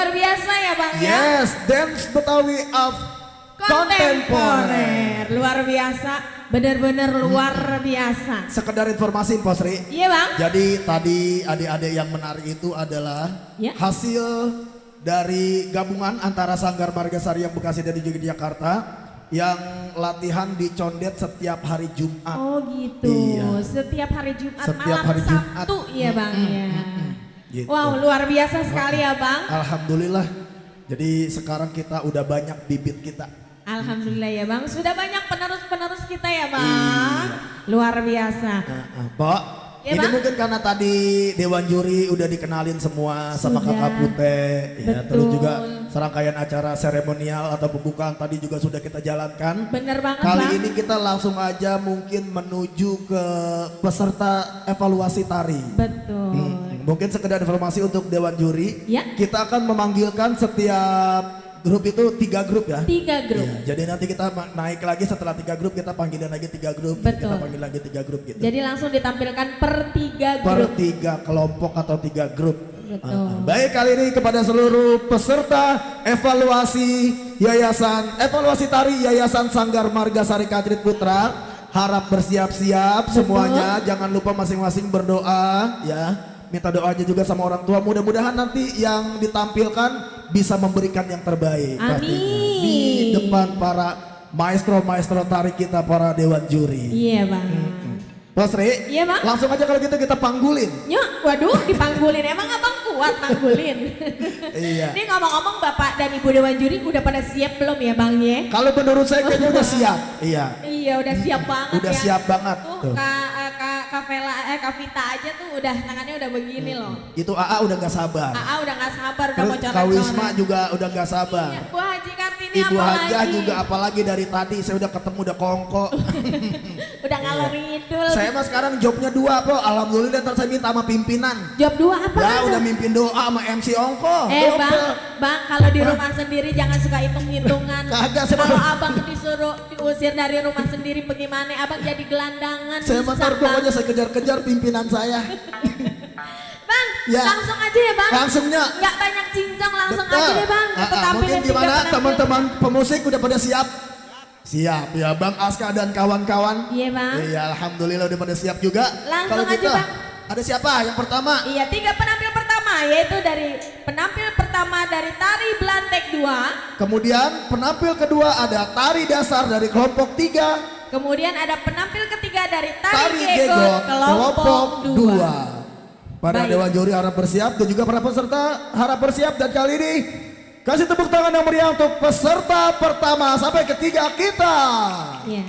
luar biasa ya Bang ya. Yes, dance Betawi of kontemporer. Luar biasa. Bener-bener luar biasa. Sekedar informasi Posri. Iya Bang. Jadi tadi adik-adik yang menarik itu adalah Ya. hasil dari gabungan antara Sanggar Margasari yang Bekasi dan juga di Jakarta yang latihan di Condet setiap hari Jumat. Oh gitu. Iya. Setiap hari Jumat Setiap malam hari Jumat. Sabtu ya Bang ya. Gitu. Wow luar biasa sekali ya Bang. Alhamdulillah. Jadi sekarang kita udah banyak bibit kita. Alhamdulillah ya Bang. Sudah banyak penerus-penerus kita ya Bang. Luar biasa. Pok, Ya, ini Bang? mungkin karena tadi Dewan Juri udah dikenalin semua sama Sudah. Kakak Putih, ya, terus Betul. juga serangkaian acara seremonial atau pembukaan tadi juga sudah kita jalankan. Bener banget Kali Bang. ini kita langsung aja mungkin menuju ke peserta evaluasi tari. Betul. Mungkin sekedar informasi untuk Dewan Juri, Ya. kita akan memanggilkan setiap grup itu 3 grup ya. 3 grup. Iya, jadi nanti kita naik lagi setelah 3 grup kita panggilin lagi 3 grup, Betul. kita panggil lagi 3 grup gitu. Jadi langsung ditampilkan per 3 Per grup. 3 kelompok atau 3 grup. Betul. Baik, kali ini kepada seluruh peserta evaluasi tari Yayasan Sanggar Margasari Katrit Putra, harap bersiap-siap semuanya. Jangan lupa masing-masing berdoa ya. Minta doanya juga sama orang tua. Mudah-mudahan nanti yang ditampilkan bisa memberikan yang terbaik. Amin. Pastinya. Di depan para maestro-maestro tari kita, para Dewan Juri. Iya Bang. Bos Ri, Iya, Bang. langsung aja kalau gitu kita panggulin. Yuk, waduh dipanggulin. Emang abang kuat panggulin? Iya. Ini ngomong-ngomong Bapak dan Ibu Dewan Juri udah pada siap belum ya Bang ya? Kalau menurut saya kayaknya udah siap. Iya. Iya udah siap banget Udah ya. siap banget. Tuh Tuh. Kak Vita aja tuh udah tangannya udah begini loh. Itu AA udah gak sabar. AA udah gak sabar udah Terus mau Kak coret-coret. Wisma juga udah gak sabar. Iya, Bu Haji Kartini Ibu apalagi. Hajah juga apalagi dari tadi saya udah ketemu udah kongko. Udah ngalor ngidul. Saya mah sekarang jobnya 2 po. Alhamdulillah ntar saya minta sama pimpinan. Job 2 apa? Ya udah mimpin doa sama MC Ongko. Bang kalau di rumah sendiri jangan suka hitung-hitungan. Kagak, saya Kalau mah- abang disuruh diusir dari rumah sendiri bagaimana? Abang jadi gelandangan. Saya bisa, ntar Bang. pokoknya saya kejar-kejar pimpinan saya. Bang, Ya. langsung aja ya Bang. Langsungnya. Nggak banyak cincang langsung Betul. aja deh Bang. Kita tampilin Mungkin 3 gimana penampilan. teman-teman pemusik udah pada siap? Siap ya Bang Aska dan kawan-kawan. Iya Bang. Iya alhamdulillah udah pada siap juga. Langsung Kalau aja, gitu, Bang. ada siapa yang pertama? Iya 3 penampil pertama yaitu dari penampil pertama dari Tari Belantek 2. Kemudian penampil kedua ada tari dasar dari kelompok 3. Kemudian ada penampil ketiga dari Tari, Tari Gegot Gegot kelompok 2. Para Baik. Dewan Juri harap bersiap dan juga para peserta harap bersiap, dan kali ini kasih tepuk tangan yang meriah untuk peserta pertama sampai ketiga kita. Iya.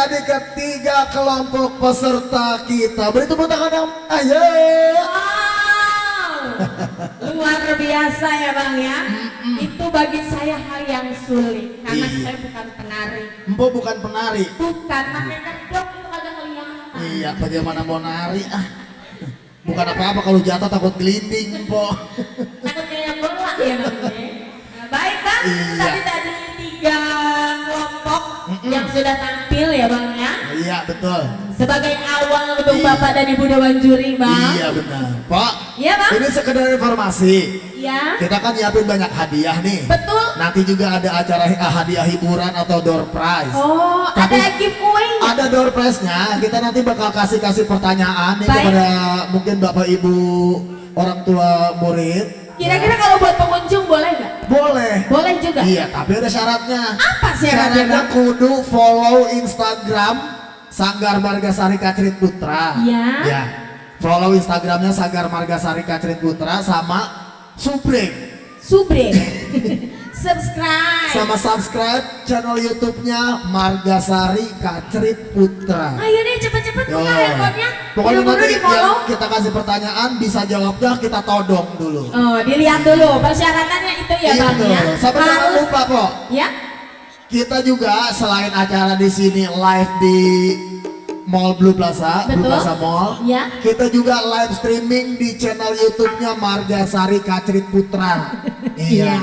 menjadi ketiga kelompok peserta kita. Beri tepuk tangan yang ayo. Wow, luar biasa ya Bang ya. Itu bagi saya hal yang sulit karena Iya. saya bukan penari. Empo bukan penari. Bukan, makanya kedok itu kagak kelihatan. Iya, bagaimana mau nari ah. Bukan apa-apa kalau jatuh takut gelinding, Empo. Takut kayak bola ya Bang ya. Nah, baik Bang, Iya. tadi 3 kelompok yang sudah tampil ya Bang ya. Iya, betul. Sebagai awal untuk Iya. Bapak dan Ibu Dewan Juri Bang. Iya, benar. Pak, Iya Bang. ini sekedar informasi. Iya. Kita kan nyiapin banyak hadiah nih. Betul. Nanti juga ada acara hadiah hiburan atau door prize. Oh, Tapi ada giveaway. ada door prize-nya. Kita nanti bakal kasih pertanyaan nih Baik. kepada mungkin Bapak Ibu orang tua murid. Kira-kira kalau buat pengunjung boleh nggak? Boleh. Boleh juga. Iya, tapi ada syaratnya. Apa syaratnya, Bang? Kudu follow Instagram Sanggar Margasari Kacrit Putra. Iya. Ya. Follow Instagramnya Sanggar Margasari Kacrit Putra sama Subre. Subscribe. sama subscribe channel YouTube-nya Margasari Kacrit Putra. Ayo deh cepet-cepet Yo. buka handphonenya. Pokoknya Buru-buru nanti di follow. yang kita kasih pertanyaan bisa jawabnya kita todong dulu. Oh, dilihat dulu persyaratannya itu ya Bang Itu. ya. Sampai jangan Harus lupa kok. ya. Kita juga selain acara di sini live di Mall Blue Plaza, Betul. Blue Plaza Mall. Ya. Kita juga live streaming di channel YouTube-nya Margasari Kacrit Putra. Iya.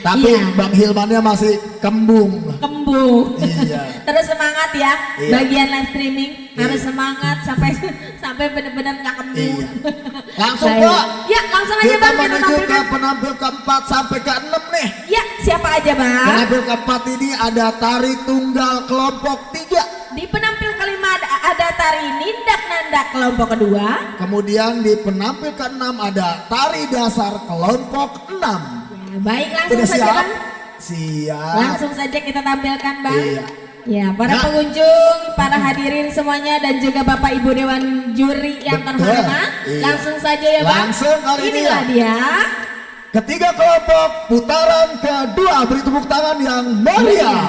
Tapi Iya. Bang Hilmannya masih kembung. Kembung. Iya. Terus semangat ya. Iya. Bagian live streaming harus Iya. semangat sampai benar-benar nggak kembung. Iya. Langsung Baik. Pak. Ya, langsung aja Kita Bang kita menuju ke tampilkan. penampil keempat sampai ke-6 nih. Ya, siapa aja Bang? Penampil keempat ini ada tari tunggal kelompok 3. Di penampil kelima ada tari nindak nandak kelompok kedua. Kemudian di penampil ke-6 ada tari dasar kelompok 6. Ya, baik langsung Udah saja siap? Bang. Siap. Langsung saja kita tampilkan Bang. Iya. Ya, para Nah. pengunjung, para hadirin semuanya dan juga Bapak Ibu Dewan Juri yang Betul. terhormat. Iya. Langsung saja ya Bang. Langsung kali ini Inilah ya. dia. Ketiga kelompok putaran kedua, beri tepuk tangan yang meriah.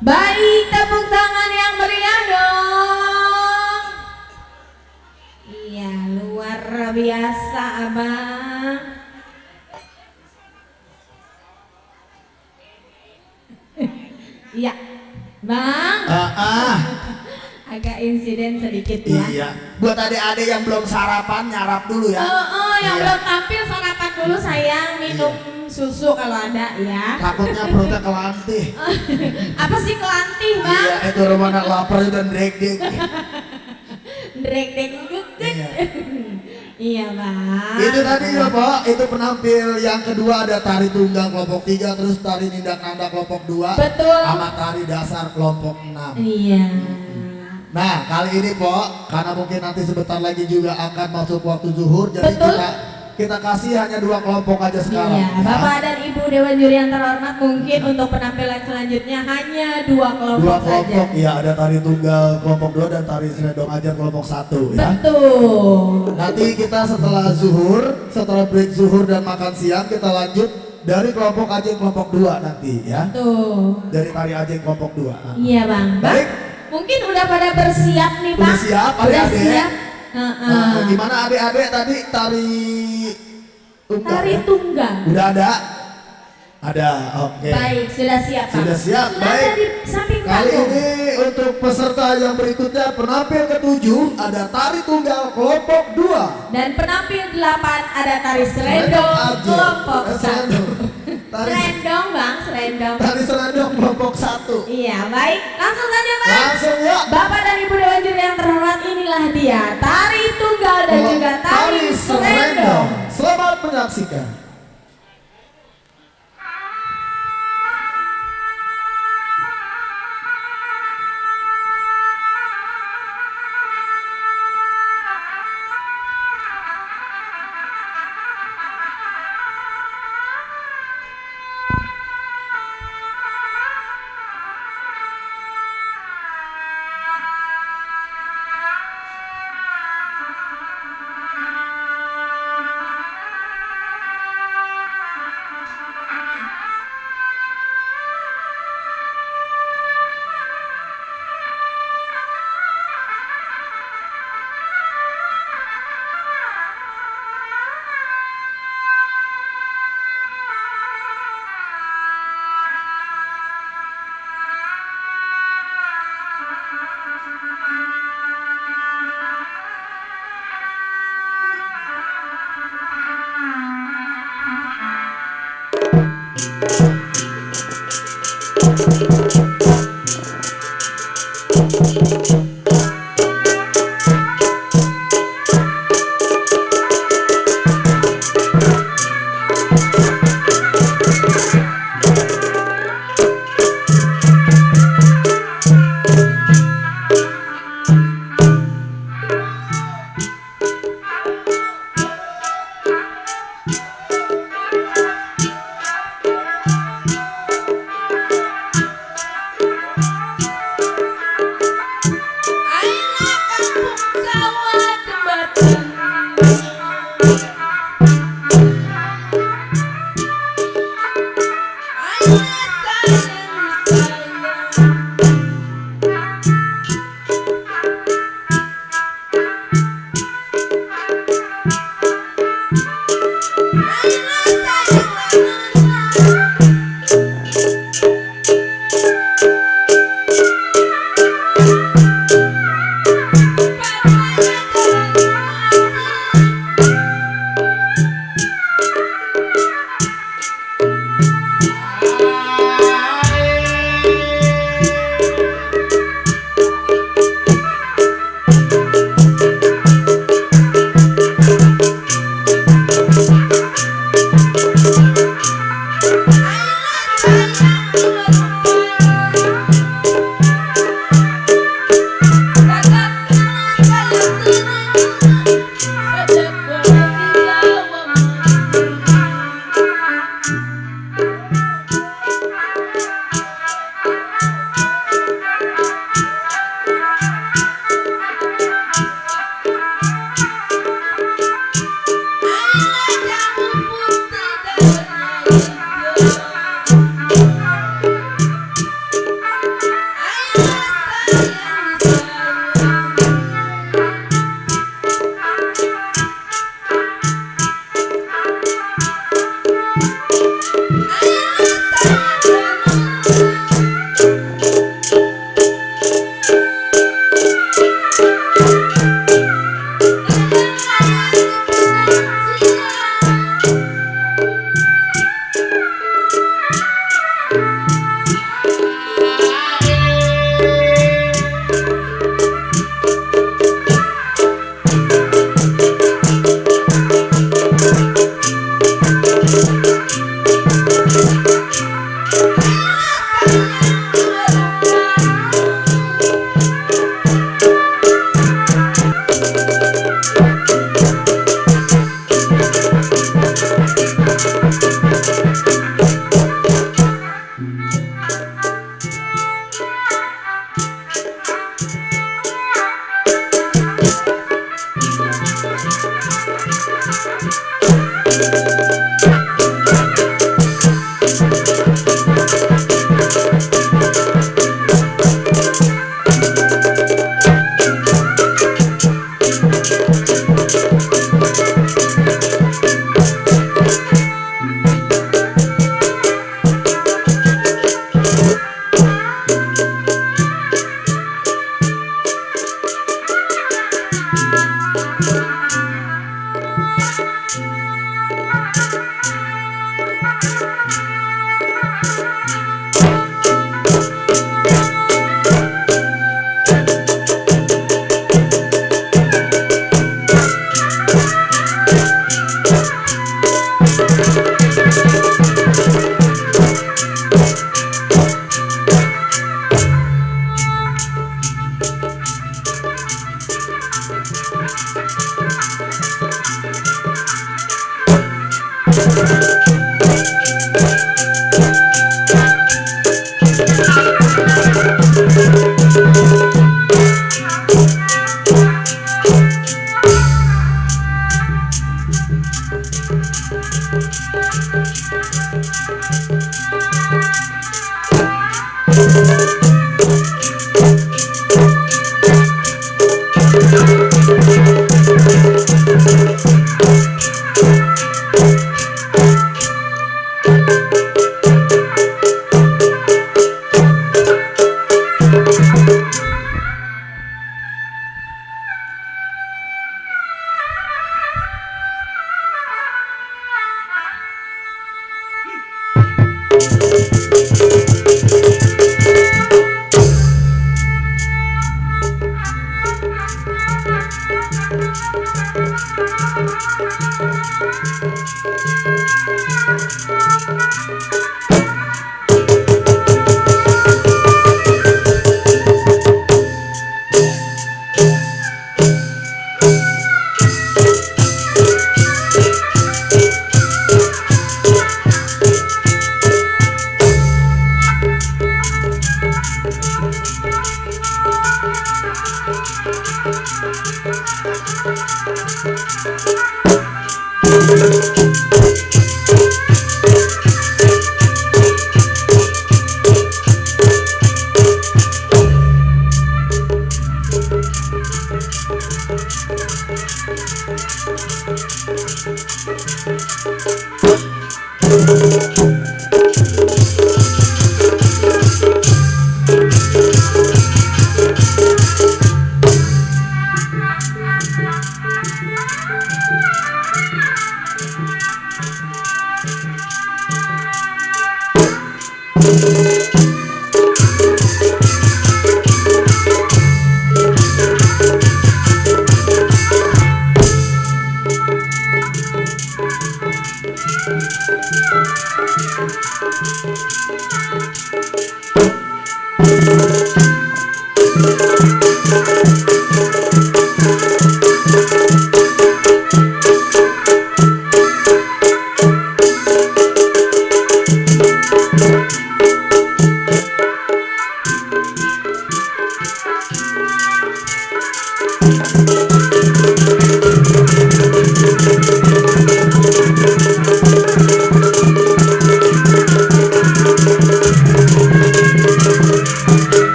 Baik, tepuk tangan yang meriah dong. Iya, luar biasa abang. Iya, bang. Agak insiden sedikit ya. Iya. Buat adik-adik yang belum sarapan, nyarap dulu ya. Yang Iya. belum tampil sarapan dulu sayang, minum susu kalau ada ya. Takutnya perutnya kelantih. Apa sih kelantih bang? Iya, itu rumahnya lapar dan drek-drek. Drek-drek Iya. Iya bang. Itu tadi ya Pak, itu penampil yang kedua ada tari tunggal kelompok 3, terus tari nindak nanda kelompok 2, Betul. sama tari dasar kelompok 6. Iya. Nah kali ini Pak, karena mungkin nanti sebentar lagi juga akan masuk waktu zuhur, jadi Betul. kita kasih hanya 2 kelompok aja sekarang. Iya, ya. Bapak dan Ibu Dewan Juri yang terhormat, mungkin untuk penampilan selanjutnya hanya 2 kelompok, 2 saja. kelompok, iya ada tari tunggal kelompok 2 dan tari selendong ajar kelompok 1 ya. Betul. Nanti kita setelah zuhur, setelah break zuhur dan makan siang kita lanjut dari kelompok Ajeng kelompok 2 nanti ya. Tuh. Dari tari Ajeng kelompok 2. Iya bang. Bang, Baik. mungkin udah pada bersiap nih bang. Udah siap, Udah adik-adik? siap. Gimana adik-adik tadi tari tunggal? Tari ya? tunggal. Udah ada? Ada, oke. Baik, sudah siap bang. Sudah siap, Sudah baik. ada di samping Kali panggung. ini untuk peserta yang berikutnya penampil ke-7 ada tari tunggal kelompok 2. Dan penampil 8 ada tari selendong Ajeng. kelompok 1. Selendong. Tari Selendong bang, selendong. tari selendong kelompok 1. Iya, baik. Langsung saja bang. Langsung ya. Bapak dan Ibu Dewan Juri yang terhormat, inilah dia tari tunggal dan juga tari selendong. Selamat menyaksikan.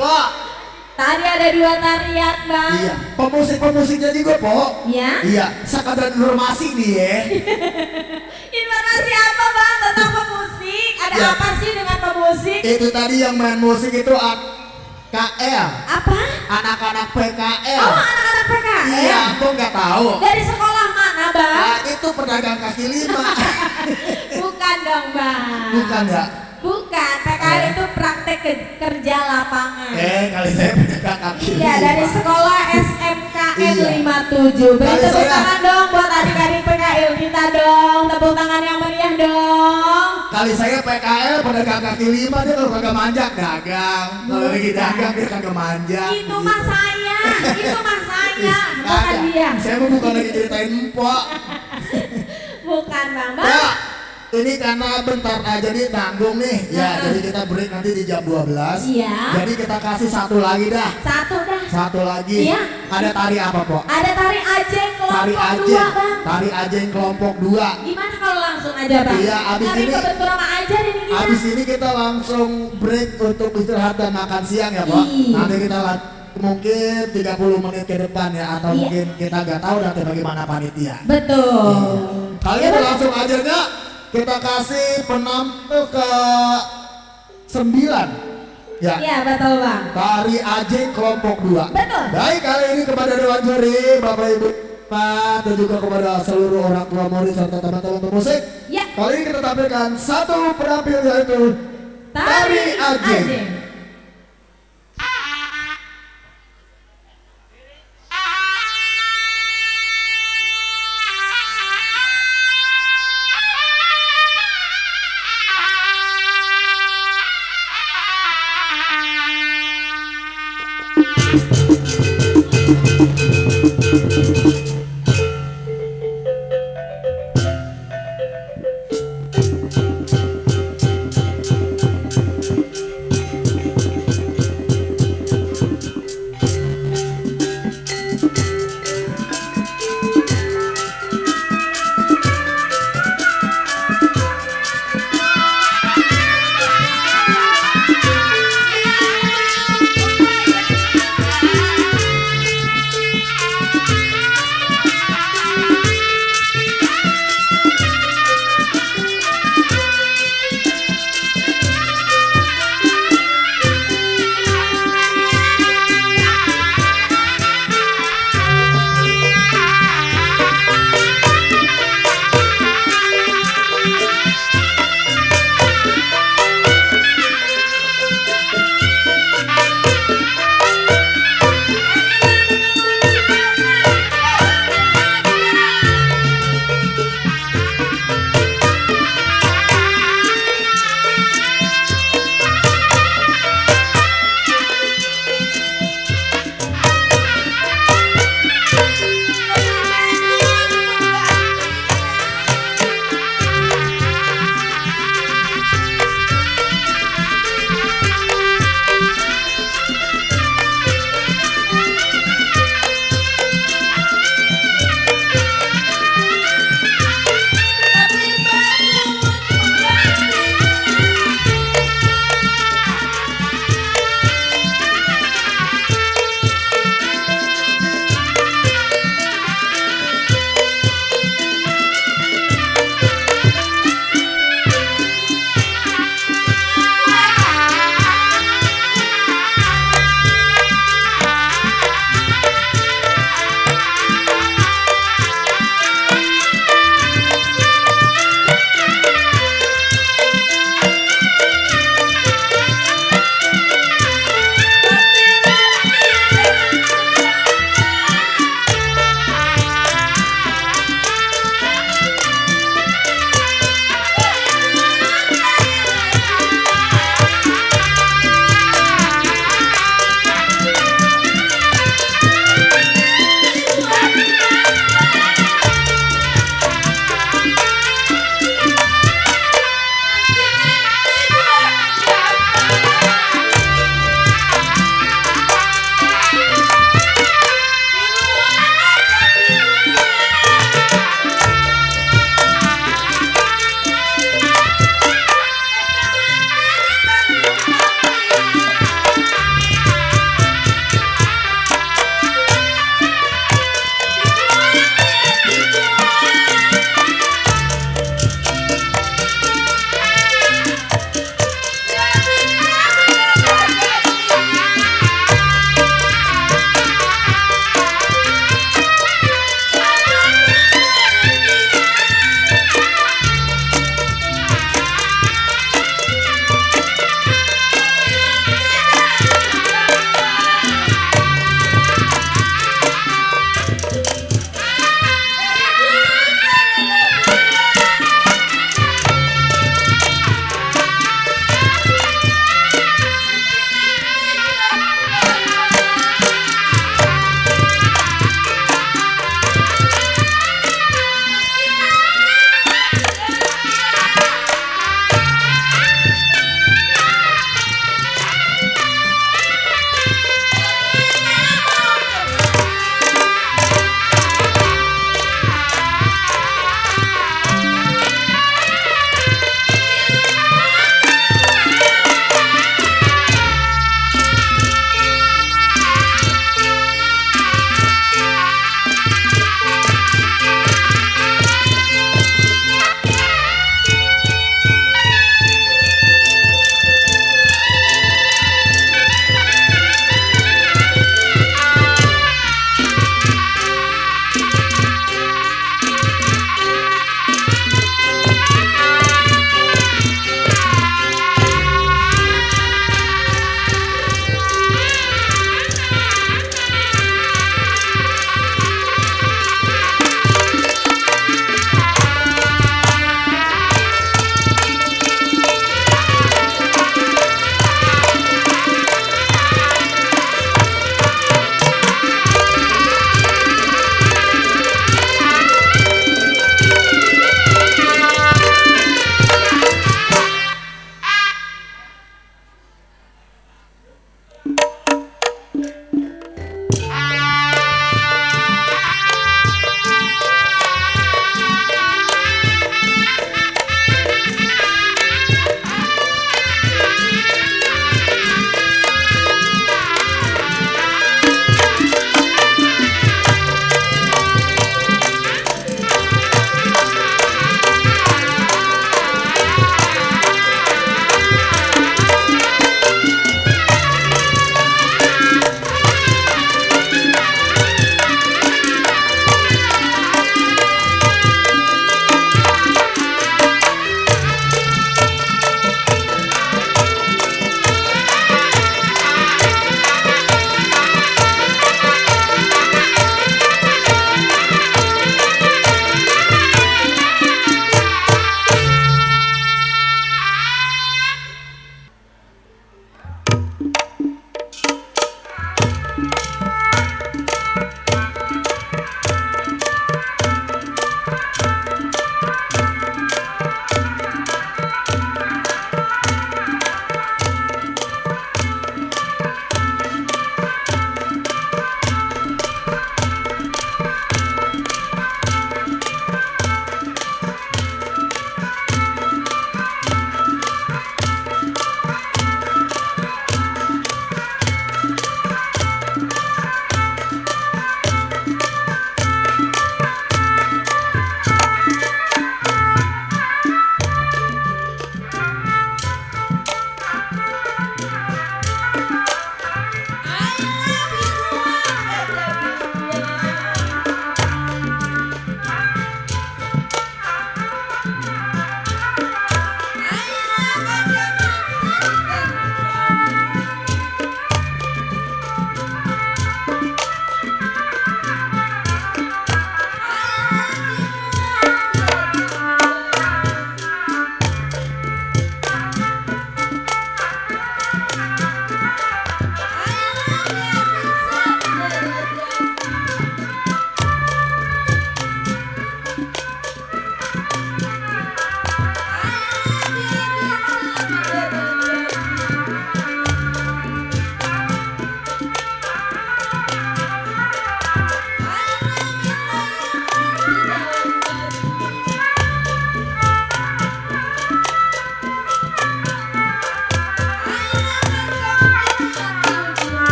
Pak. Tadi ada 2 tarian bang. Iya, pemusik-pemusiknya juga, Po. Ya. Iya, sekadar informasi nih ya. Informasi apa bang tentang pemusik? Ada Ya. apa sih dengan pemusik? Itu tadi yang main musik itu KL. Apa? Anak-anak PKL. Oh anak-anak PKL. Iya, aku nggak tahu. Dari sekolah mana bang? Nah, itu pedagang kaki lima. Bukan dong bang. Bukan ya? Bukan, PKL itu praktek kerja lapangan. Kali saya pedagang kaki lima. Iya, dari sekolah SMKN Iya. 57. Beri Kali tepuk saya- tangan dong buat adik-adik PKL kita dong. Tepuk tangan yang meriah dong. Kali saya PKL pedagang kaki lima, dia kalau kagak manjak dagang. Kalau lagi dagang dia kagak manjak. Itu mah saya, bukan Kagak. dia. Saya mau bukan lagi ceritain empok. Bukan bang, bang. Pak, ini karena bentar aja nih tanggung nih. Ya, jadi kita break nanti di jam 12. Iya. Jadi kita kasih satu lagi dah. Satu dah. Satu lagi. Iya. Ada tari apa, Po? Ada tari Ajeng Tari kelompok 2 Ajeng. bang. Tari Ajeng kelompok 2. Gimana kalau langsung aja bang? Iya, abis Tari ini- kebetulan aja nih kita. Habis ini kita langsung break untuk istirahat dan makan siang ya, Pak. Iya. Nanti kita mungkin 30 menit ke depan ya, atau Iya. mungkin kita nggak tahu nanti bagaimana panitia. Betul. Kali Ya, ini Bang? langsung aja nggak? Kita kasih penampil ke 9. Ya. Iya betul bang. Tari Ajeng kelompok 2. Betul. Baik, kali ini kepada Dewan Juri, Bapak Ibu, Pak, dan juga kepada seluruh orang tua murid serta teman-teman pemusik. Ya. Kali ini kita tampilkan satu penampil yaitu Tari Ajeng.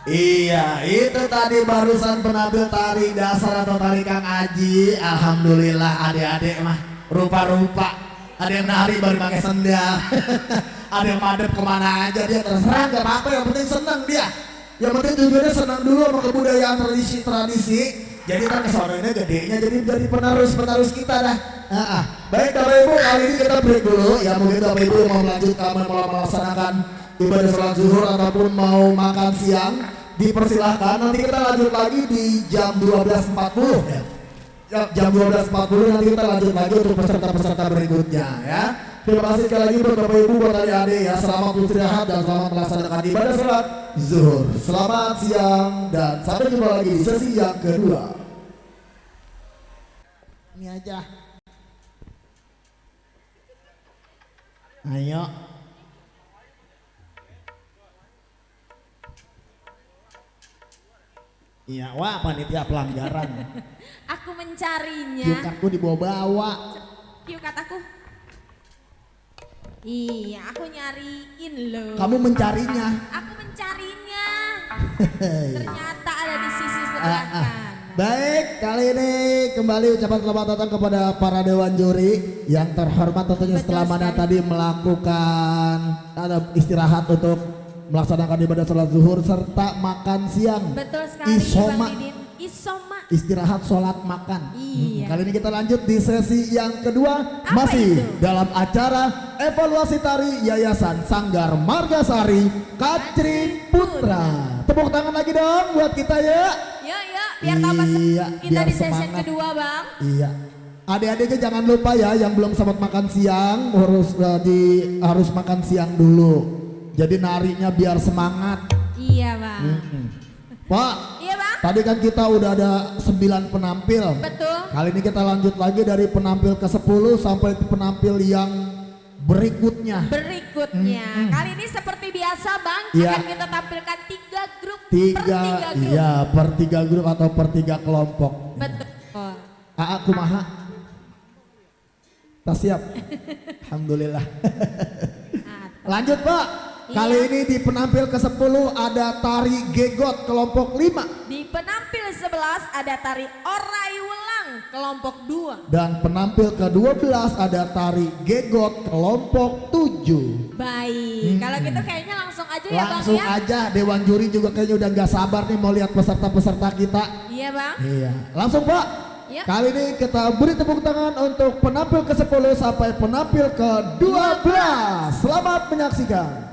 Iya, itu tadi barusan penampil tari dasar atau tari Kang Aji. Alhamdulillah adik-adik mah rupa-rupa. Ada yang nari baru pakai sendal. Ada yang madep kemana aja dia terserah, gak apa-apa, yang penting senang dia. Yang penting tujuannya senang dulu sama kebudayaan tradisi-tradisi. Jadi kan kesononya gedenya jadi penerus kita dah. Baik Bapak Ibu, kali ini kita break dulu. Ya mungkin Bapak Ibu yang mau melanjutkan melaksanakan ibadah sholat zuhur ataupun mau makan siang, dipersilahkan. Nanti kita lanjut lagi di jam 12.40 ya. Jam 12.40 nanti kita lanjut lagi untuk peserta-peserta berikutnya ya. Terima kasih sekali lagi buat Bapak Ibu, buat adik-adik ya. Selamat beristirahat dan selamat melaksanakan ibadah sholat zuhur. Selamat siang dan sampai jumpa lagi di sesi yang kedua. Ini aja. Ayo. Iya, wah panitia pelanggaran. Aku mencarinya. Yuk aku dibawa-bawa. Yuk kataku. Iya, aku nyariin loh. Kamu mencarinya. Aku mencarinya. Ternyata ada di sisi sebelah kanan. Baik, kali ini kembali ucapan selamat datang kepada para dewan juri yang terhormat tentunya. Betul setelah mana sekali. tadi melakukan istirahat untuk melaksanakan ibadah sholat zuhur serta makan siang. Betul sekali Isoma. Bang Didin. Isoma. Istirahat sholat makan. Iya. Kali ini kita lanjut di sesi yang kedua. Apa Masih itu? dalam acara evaluasi tari Yayasan Sanggar Margasari Katrin Putra. Tepuk tangan lagi dong buat kita ya. Yuk, biar tambah Iya, kita biar di sesi semangat. kedua Bang. Iya. Adik-adiknya jangan lupa ya yang belum sempat makan siang harus makan siang dulu. Jadi narinya biar semangat. Iya Bang. Pak, Iya Bang. tadi kan kita udah ada 9 penampil. Betul. Kali ini kita lanjut lagi dari penampil ke-10 sampai ke penampil yang berikutnya. Berikutnya, kali ini seperti biasa Bang, Iya. akan kita tampilkan 3 grup per Tiga, 3 grup. iya per 3 grup atau per 3 kelompok. Betul. Aku kumaha? Tak siap. Alhamdulillah. Lanjut Pak. Kali Iya. ini di penampil ke-10 ada tari gegot kelompok 5. Di penampil 11 ada tari orai welang kelompok 2. Dan penampil ke-12 ada tari gegot kelompok 7. Baik, kalau gitu kayaknya langsung aja ya Bang Langsung ya. aja, Dewan Juri juga kayaknya udah gak sabar nih mau lihat peserta-peserta kita. Iya Bang. Iya, langsung Pak. Ya. Kali ini kita beri tepuk tangan untuk penampil ke-10 sampai penampil ke-12. Selamat menyaksikan.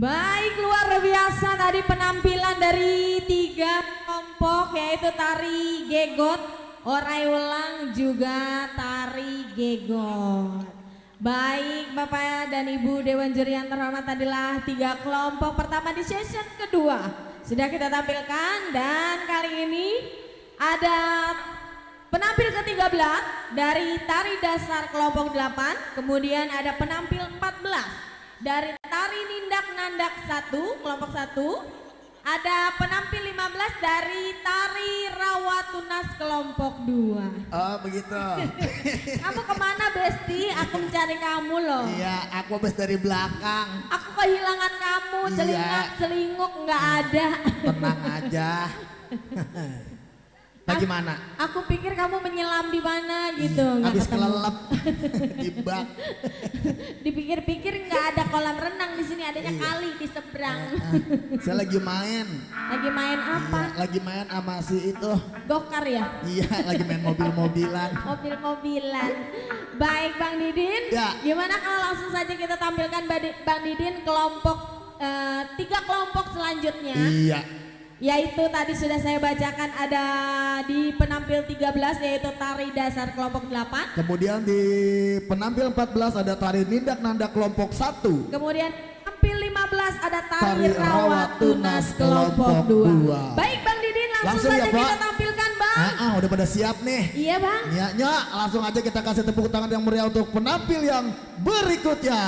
Baik, luar biasa tadi penampilan dari 3 kelompok yaitu tari gegot, orai ulang juga tari gegot. Baik Bapak dan Ibu Dewan Juri yang terhormat, adalah 3 kelompok pertama di session kedua sudah kita tampilkan, dan kali ini ada penampil ke-13 dari tari dasar kelompok 8, kemudian ada penampil 14 dari tari nindak nandak 1 kelompok 1, ada penampil 15 dari tari rawat tunas kelompok 2. Oh begitu. Kamu kemana Besti? Aku mencari kamu loh. Iya, aku habis dari belakang. Aku kehilangan kamu, Iya. celingak nggak ada. Tenang aja. Bagaimana? Aku pikir kamu menyelam di mana gitu. Nggak Habis ketemu. kelelep di bak. Dipikir-pikir nggak ada kolam renang di sini, adanya kali di seberang. Saya lagi main. Lagi main apa? Iya, lagi main sama si itu. Gokar ya? Iya, lagi main mobil-mobilan. Mobil-mobilan. Baik Bang Didin, Ya. gimana kalau langsung saja kita tampilkan Bang Didin kelompok 3 kelompok selanjutnya. Iya. Yaitu tadi sudah saya bacakan, ada di penampil 13 yaitu tari dasar kelompok 8. Kemudian di penampil 14 ada tari nindak nandak kelompok 1. Kemudian penampil 15 ada tari Tari rawat tunas kelompok 2. Baik Bang Didin, langsung Langsung ya, saja Pak. kita tampilkan Bang. Udah pada siap nih. Iya Bang. Ya, langsung aja kita kasih tepuk tangan yang meriah untuk penampil yang berikutnya.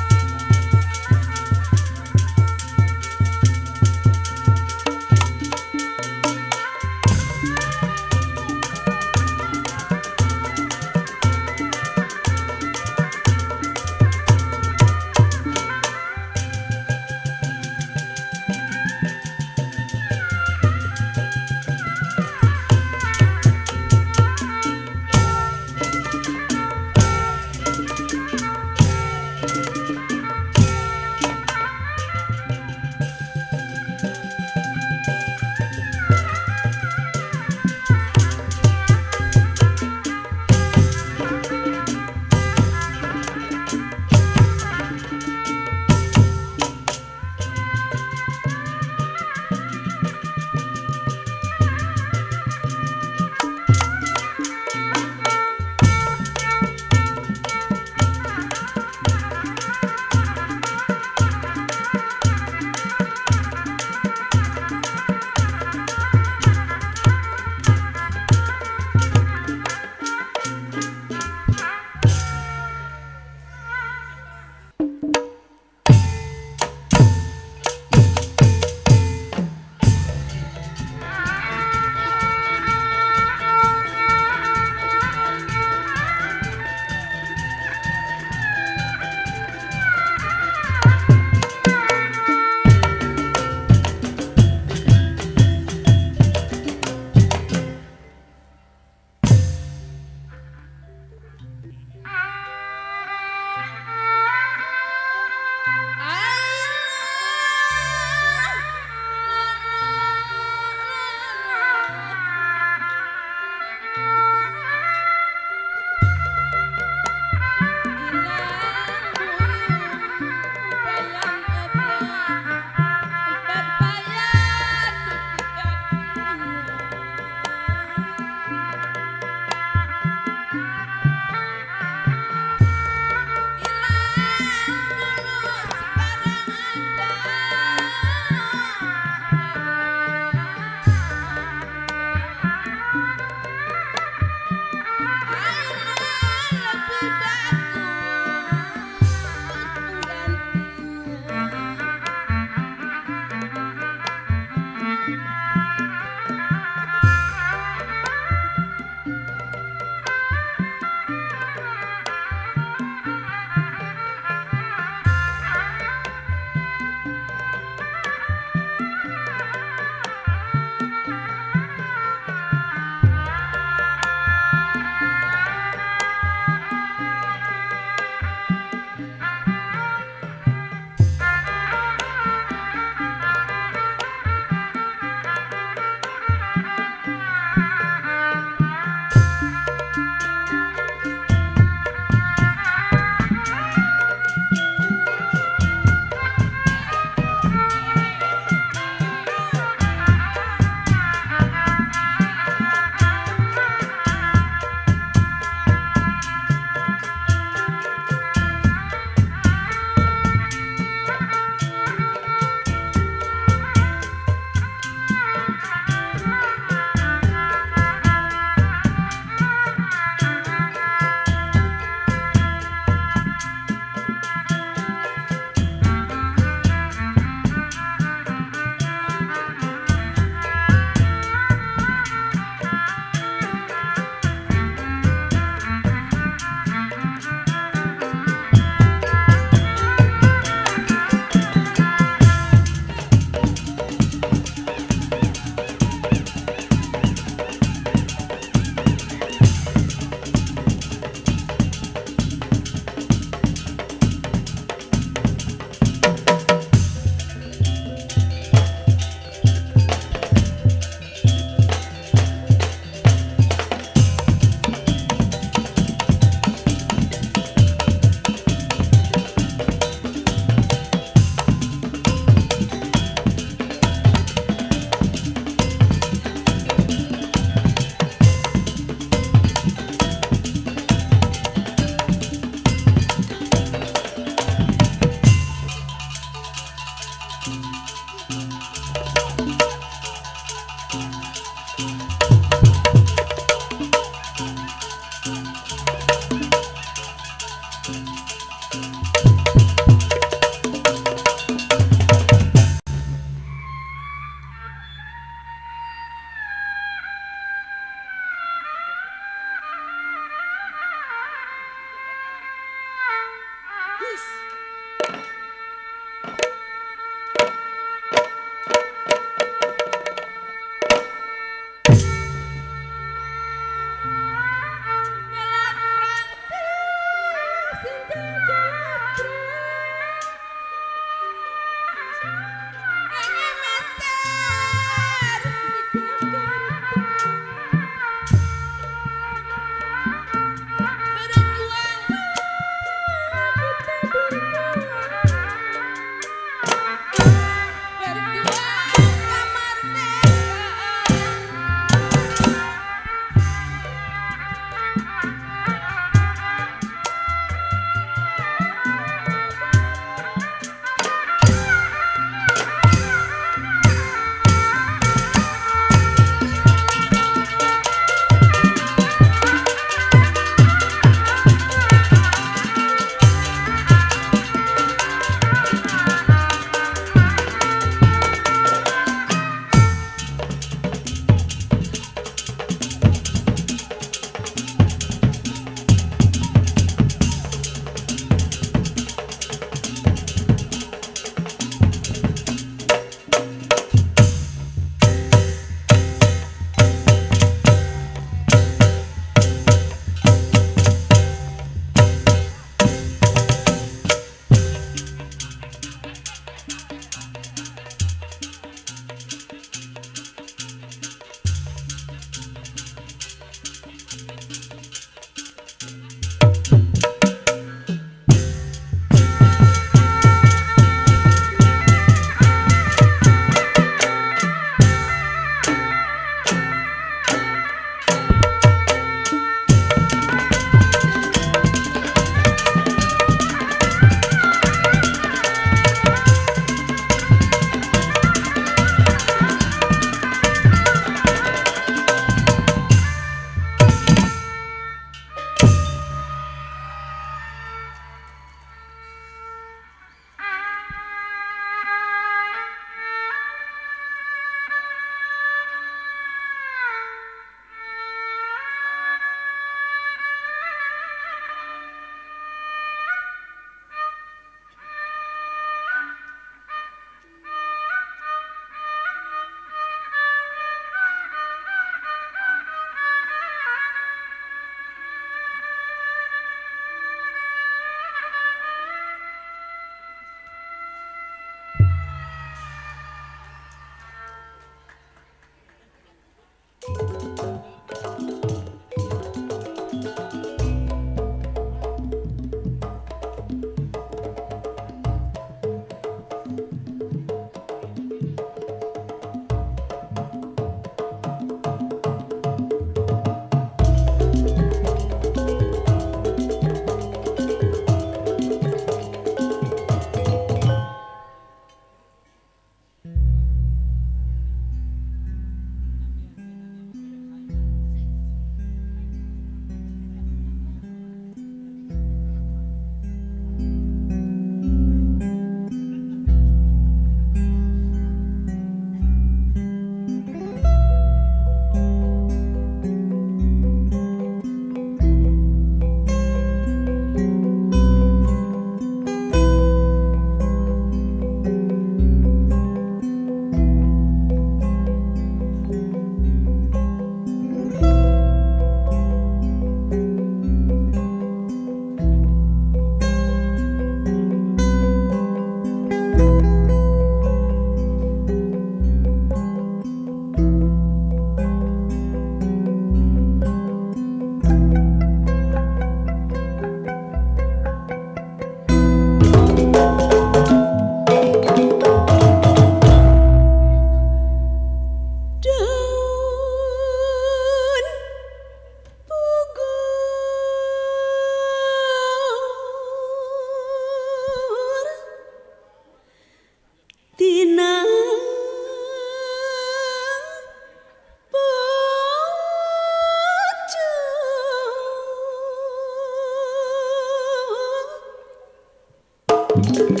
Teng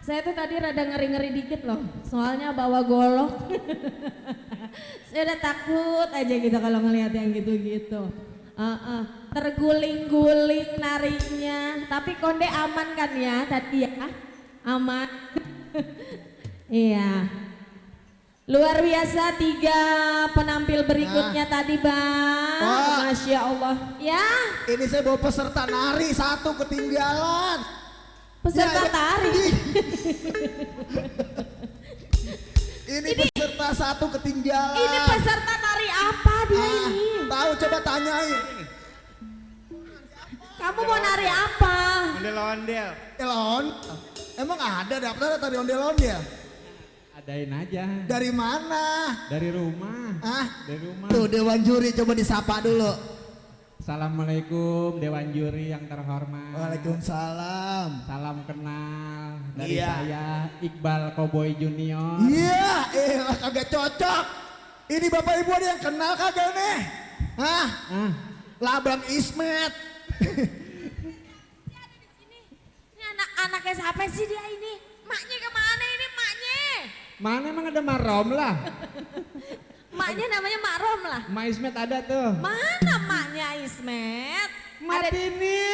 Saya tuh tadi rada ngeri-ngeri dikit loh, soalnya bawa golok. Saya udah takut aja gitu kalau ngelihat yang gitu-gitu. Terguling-guling narinya, tapi Konde aman kan ya tadi ya? Aman. Iya. Luar biasa 3 penampil berikutnya tadi Bang. Wah. Masya Allah. Ya. Ini saya bawa peserta nari 1 ketinggalan. Peserta Ya, tari. Ini peserta 1 ketinggalan. Ini peserta tari apa dia ini? Tahu, coba tanyain. Kamu mau nari apa? Ondel-ondel. Ondel. Emang ada daftar tari ondel-ondel? Adain aja. Dari mana? Dari rumah. Dari rumah. Tuh Dewan Juri coba disapa dulu. Assalamualaikum Dewan Juri yang terhormat. Waalaikumsalam. Salam kenal dari Iya. saya Iqbal Cowboy Junior. Iya, lah kagak cocok. Ini Bapak Ibu ada yang kenal kagak nih? Hah? Labang Ismet. Ini anak-anaknya siapa sih dia ini? Maknya kemana ini maknya? Mana emang ada Marom lah? Maknya namanya Mak Rom lah. Ma Ismet ada tuh. Mana maknya Ismet? Ada Martini.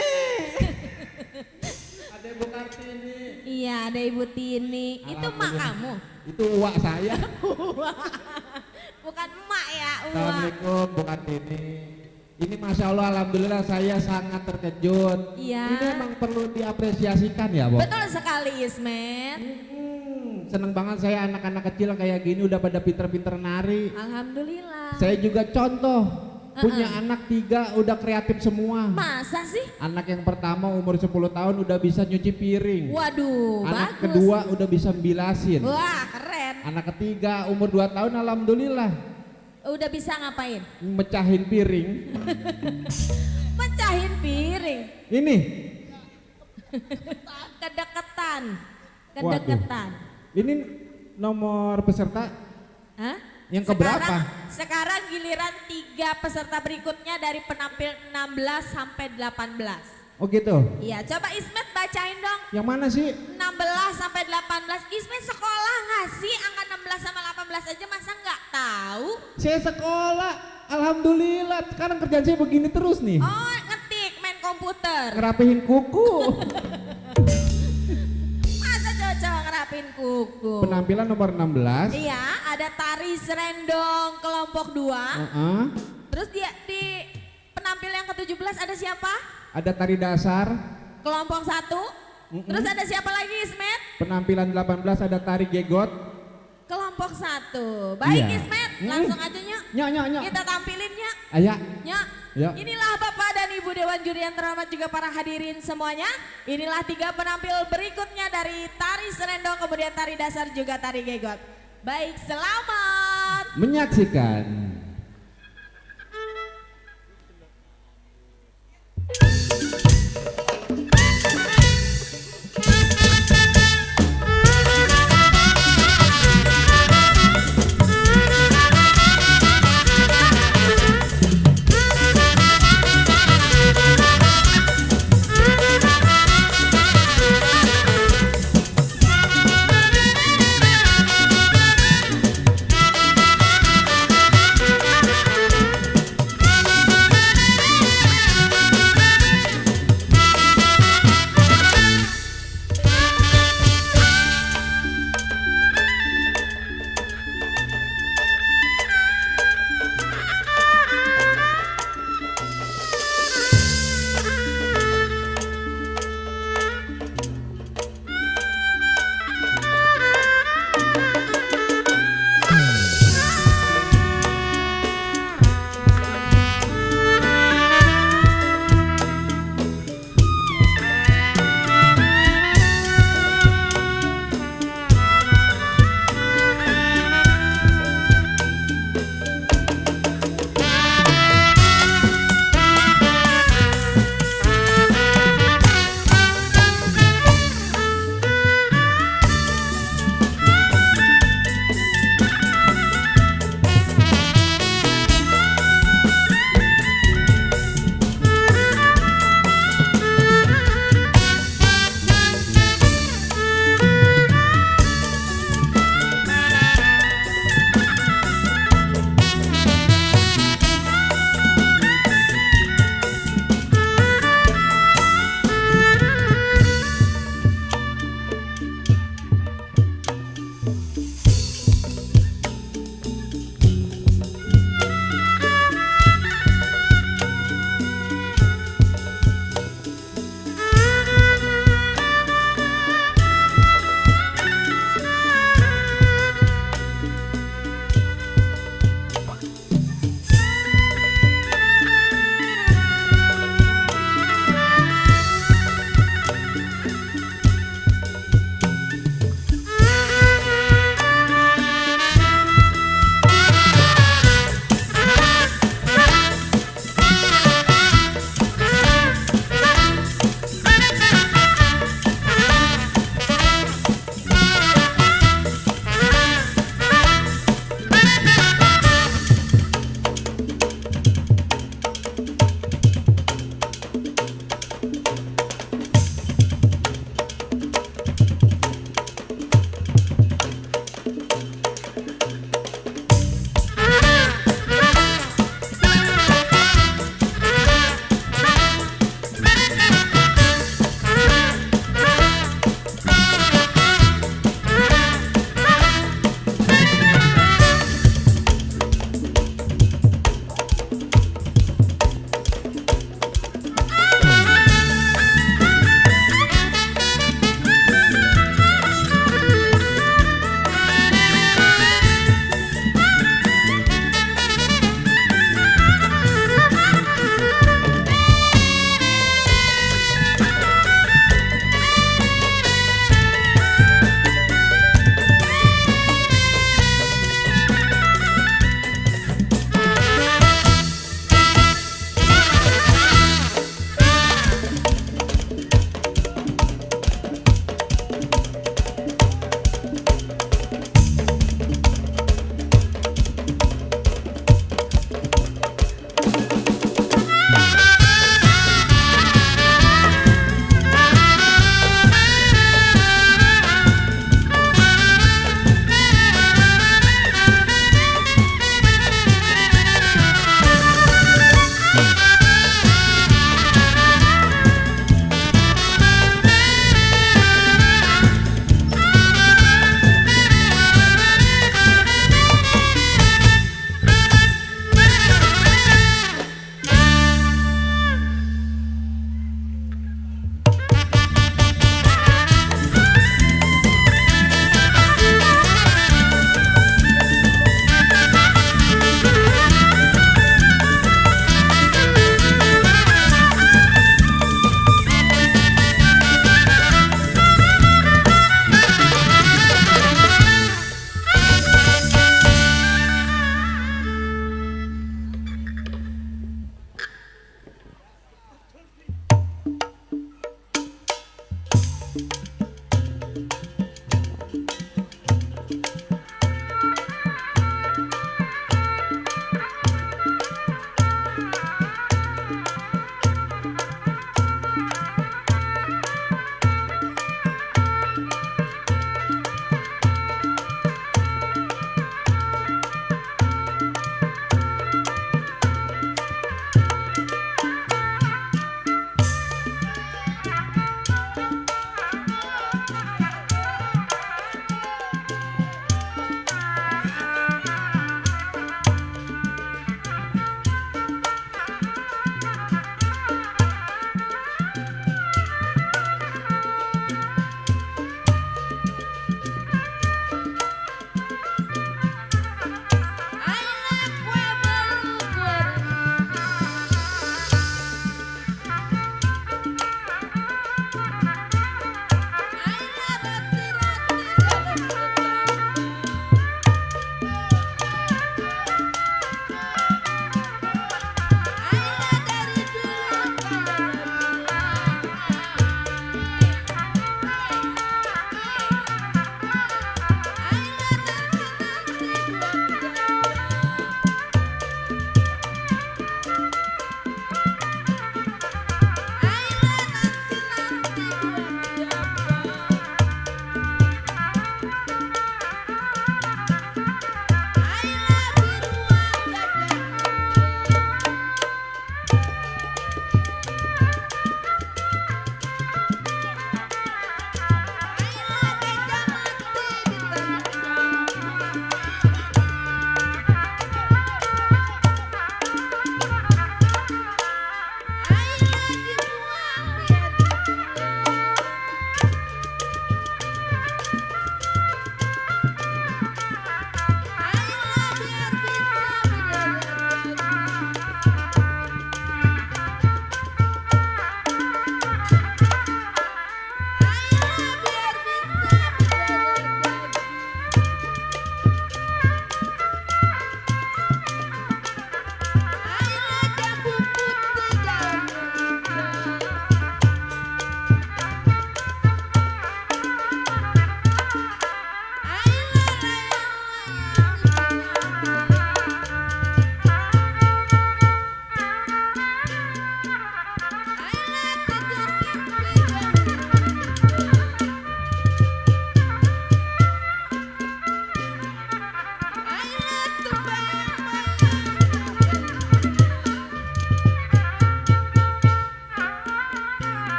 Ada Ibu Kartini. Iya ada Ibu Tini. Itu mak kamu? Itu uak saya. Bukan emak ya, uak. Assalamualaikum Bu Kartini. Ini Masya Allah Alhamdulillah saya sangat terkejut. Iya. Ini emang perlu diapresiasikan ya Bob. Betul sekali Ismet. Seneng banget saya anak-anak kecil kayak gini udah pada pinter-pinter nari. Alhamdulillah. Saya juga contoh punya anak 3 udah kreatif semua. Masa sih? Anak yang pertama umur 10 tahun udah bisa nyuci piring. Waduh, Anak bagus. kedua udah bisa bilasin. Wah, keren. Anak ketiga umur 2 tahun alhamdulillah Udah bisa ngapain? mecahin piring. Mecahin piring. Ini Kedeketan. Waduh. Kedeketan. ini nomor peserta Hah? yang keberapa? Sekarang giliran 3 peserta berikutnya dari penampil 16 sampai 18. Oh gitu. Iya, coba Ismet bacain dong. Yang mana sih? 16 sampai 18. Ismet sekolah nggak sih? Angka 16 sama 18 aja masa nggak tahu? Saya sekolah. Alhamdulillah. Sekarang kerjaan saya begini terus nih. Oh, ngetik, main komputer. Ngerapihin kuku. Masa cocok ngerapin kuku? Penampilan nomor 16. Iya, ada tari serendong kelompok 2. Terus dia di penampil yang ke-17 ada siapa? Ada tari dasar. Kelompok 1. Terus ada siapa lagi Ismet? Penampilan 18 ada tari gegot. Kelompok 1. Baik Iya. Ismet, langsung aja Nyok. Nyok. Kita tampilin Nyok. Ayah. Nyok. Ya. Inilah Bapak dan Ibu Dewan Juri yang terhormat juga para hadirin semuanya. Inilah 3 penampil berikutnya dari tari serendong, kemudian tari dasar juga tari gegot. Baik, selamat. Menyaksikan.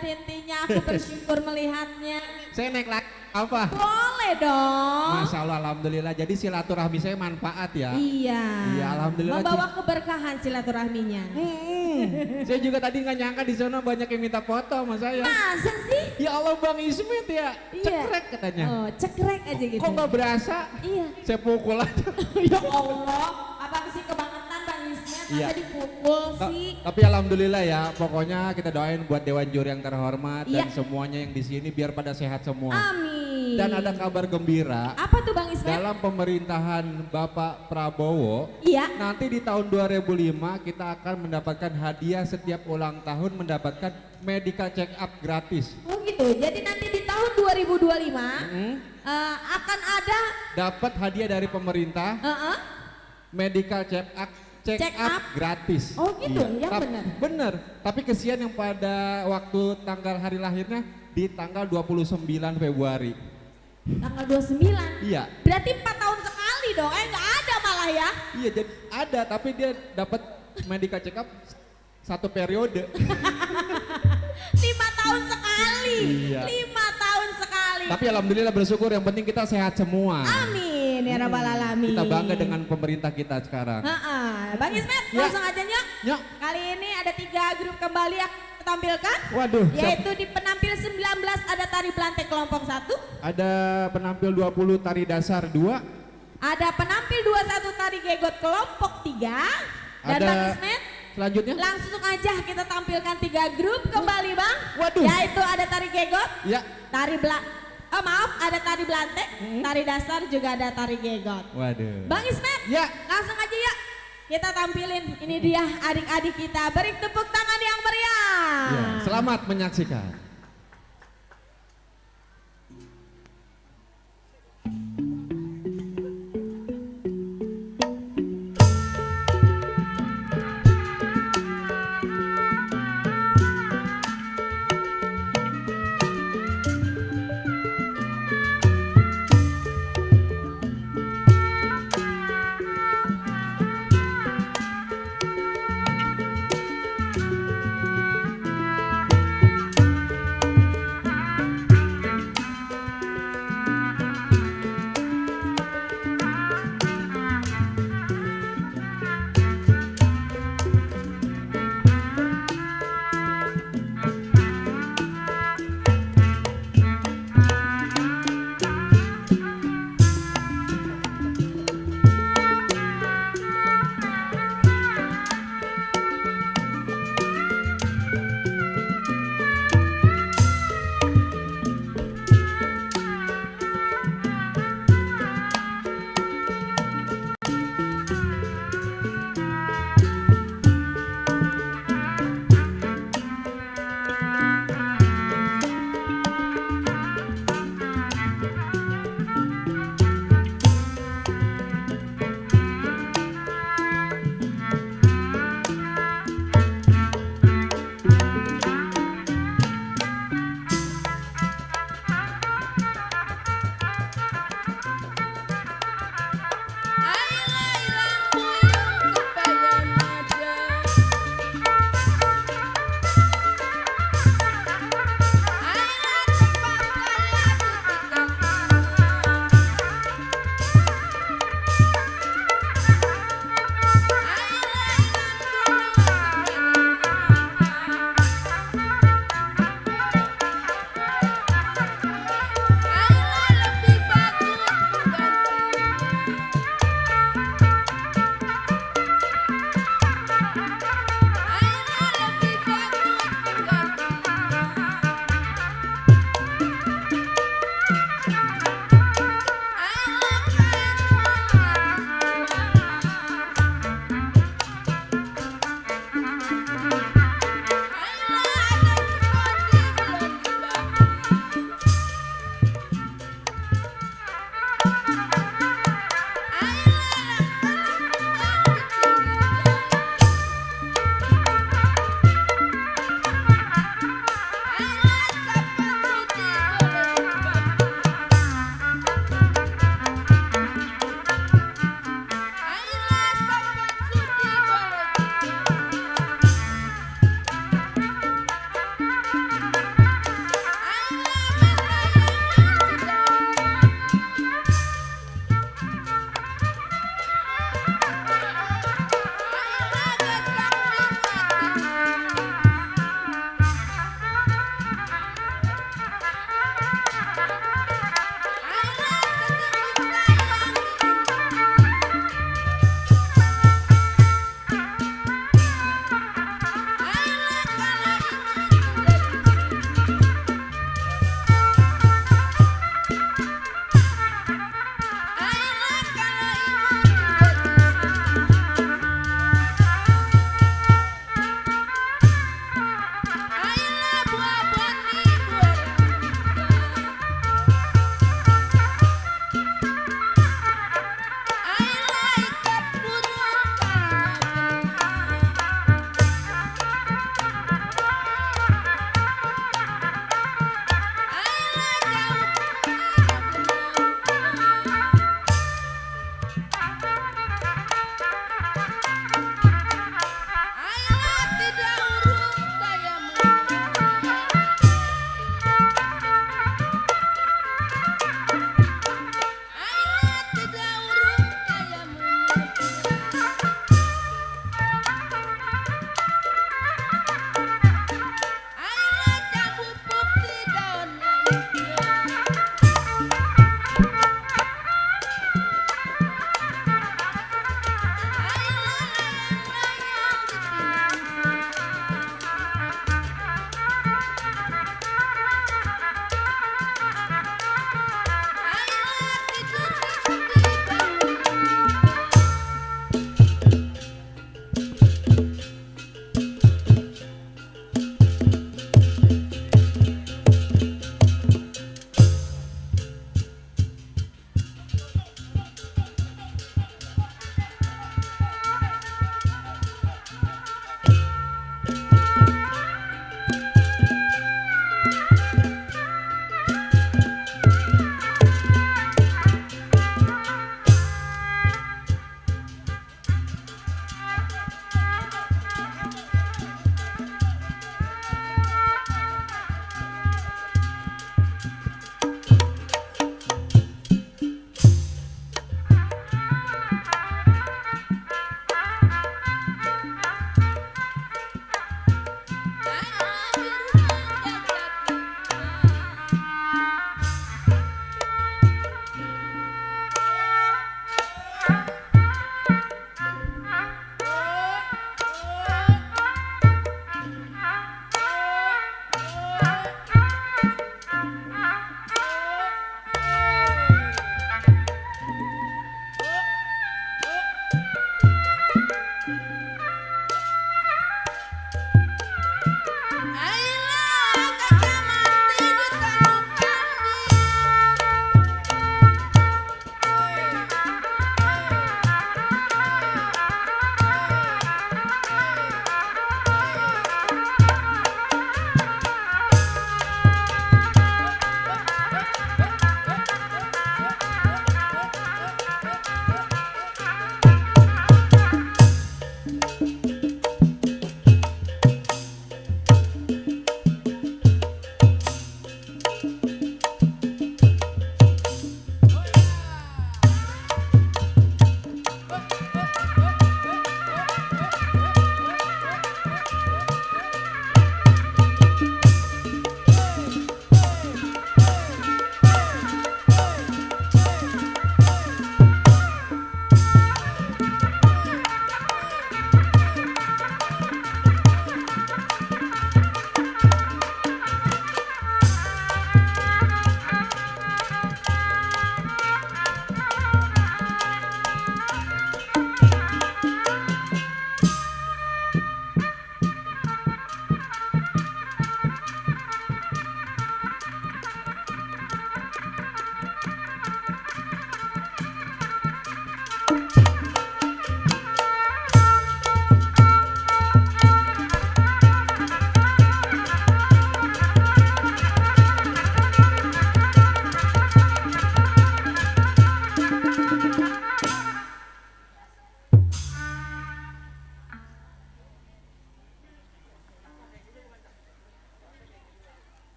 rintinya aku bersyukur melihatnya. Saya naik lagi apa? Boleh dong. Masya Allah, alhamdulillah. Jadi silaturahmi saya manfaat ya. Iya. Iya, alhamdulillah. Membawa keberkahan silaturahminya. Saya juga tadi nggak nyangka di sana banyak yang minta foto sama saya. Masa sih? Ya Allah Bang Ismet ya, Iya. cekrek katanya. Oh, cekrek aja gitu. Kok nggak berasa? Iya. Saya pukul aja. Ya Allah, apa sih kebangetan Bang Ismet? Masa Iya. dipukul sih? Tapi alhamdulillah ya, pokoknya kita doain buat Dewan Juri yang terhormat dan Iya. semuanya yang di sini biar pada sehat semua. Amin. Dan ada kabar gembira. Apa tuh Bang Ismet? Dalam pemerintahan Bapak Prabowo, Iya. nanti di tahun 2005 kita akan mendapatkan hadiah setiap ulang tahun mendapatkan medical check up gratis. Oh gitu. Jadi nanti di tahun 2025 akan ada Dapat hadiah dari pemerintah medical check Check up up. gratis. Oh gitu, yang benar. Bener. Tapi kesian yang pada waktu tanggal hari lahirnya di tanggal 29 Februari. Tanggal 29. Iya. Berarti 4 tahun sekali dong. Nggak ada malah ya. Iya, jadi ada tapi dia dapat medical check up satu periode. 5 tahun sekali. Iya. 5 tahun sekali. Tapi alhamdulillah bersyukur, yang penting kita sehat semua. Amin ya rabbal alamin. Kita bangga dengan pemerintah kita sekarang. Bang Ismet, Ya. langsung aja nyok. Nyok. Kali ini ada 3 grup kembali yang kita tampilkan. Waduh, Yaitu di penampil 19 ada tari Belantek kelompok 1. ada penampil 20 tari dasar 2. Ada penampil 21 tari Gegot kelompok 3. Dan Ada Bang Ismet, selanjutnya? langsung aja kita tampilkan 3 grup kembali Bang. Waduh. Yaitu ada tari Gegot, Ya. ada tari Belantek, tari dasar juga ada tari Gegot. Waduh. Bang Ismet, Ya. langsung aja ya. Kita tampilin, ini dia adik-adik kita. Beri tepuk tangan yang meriah. Ya, selamat menyaksikan.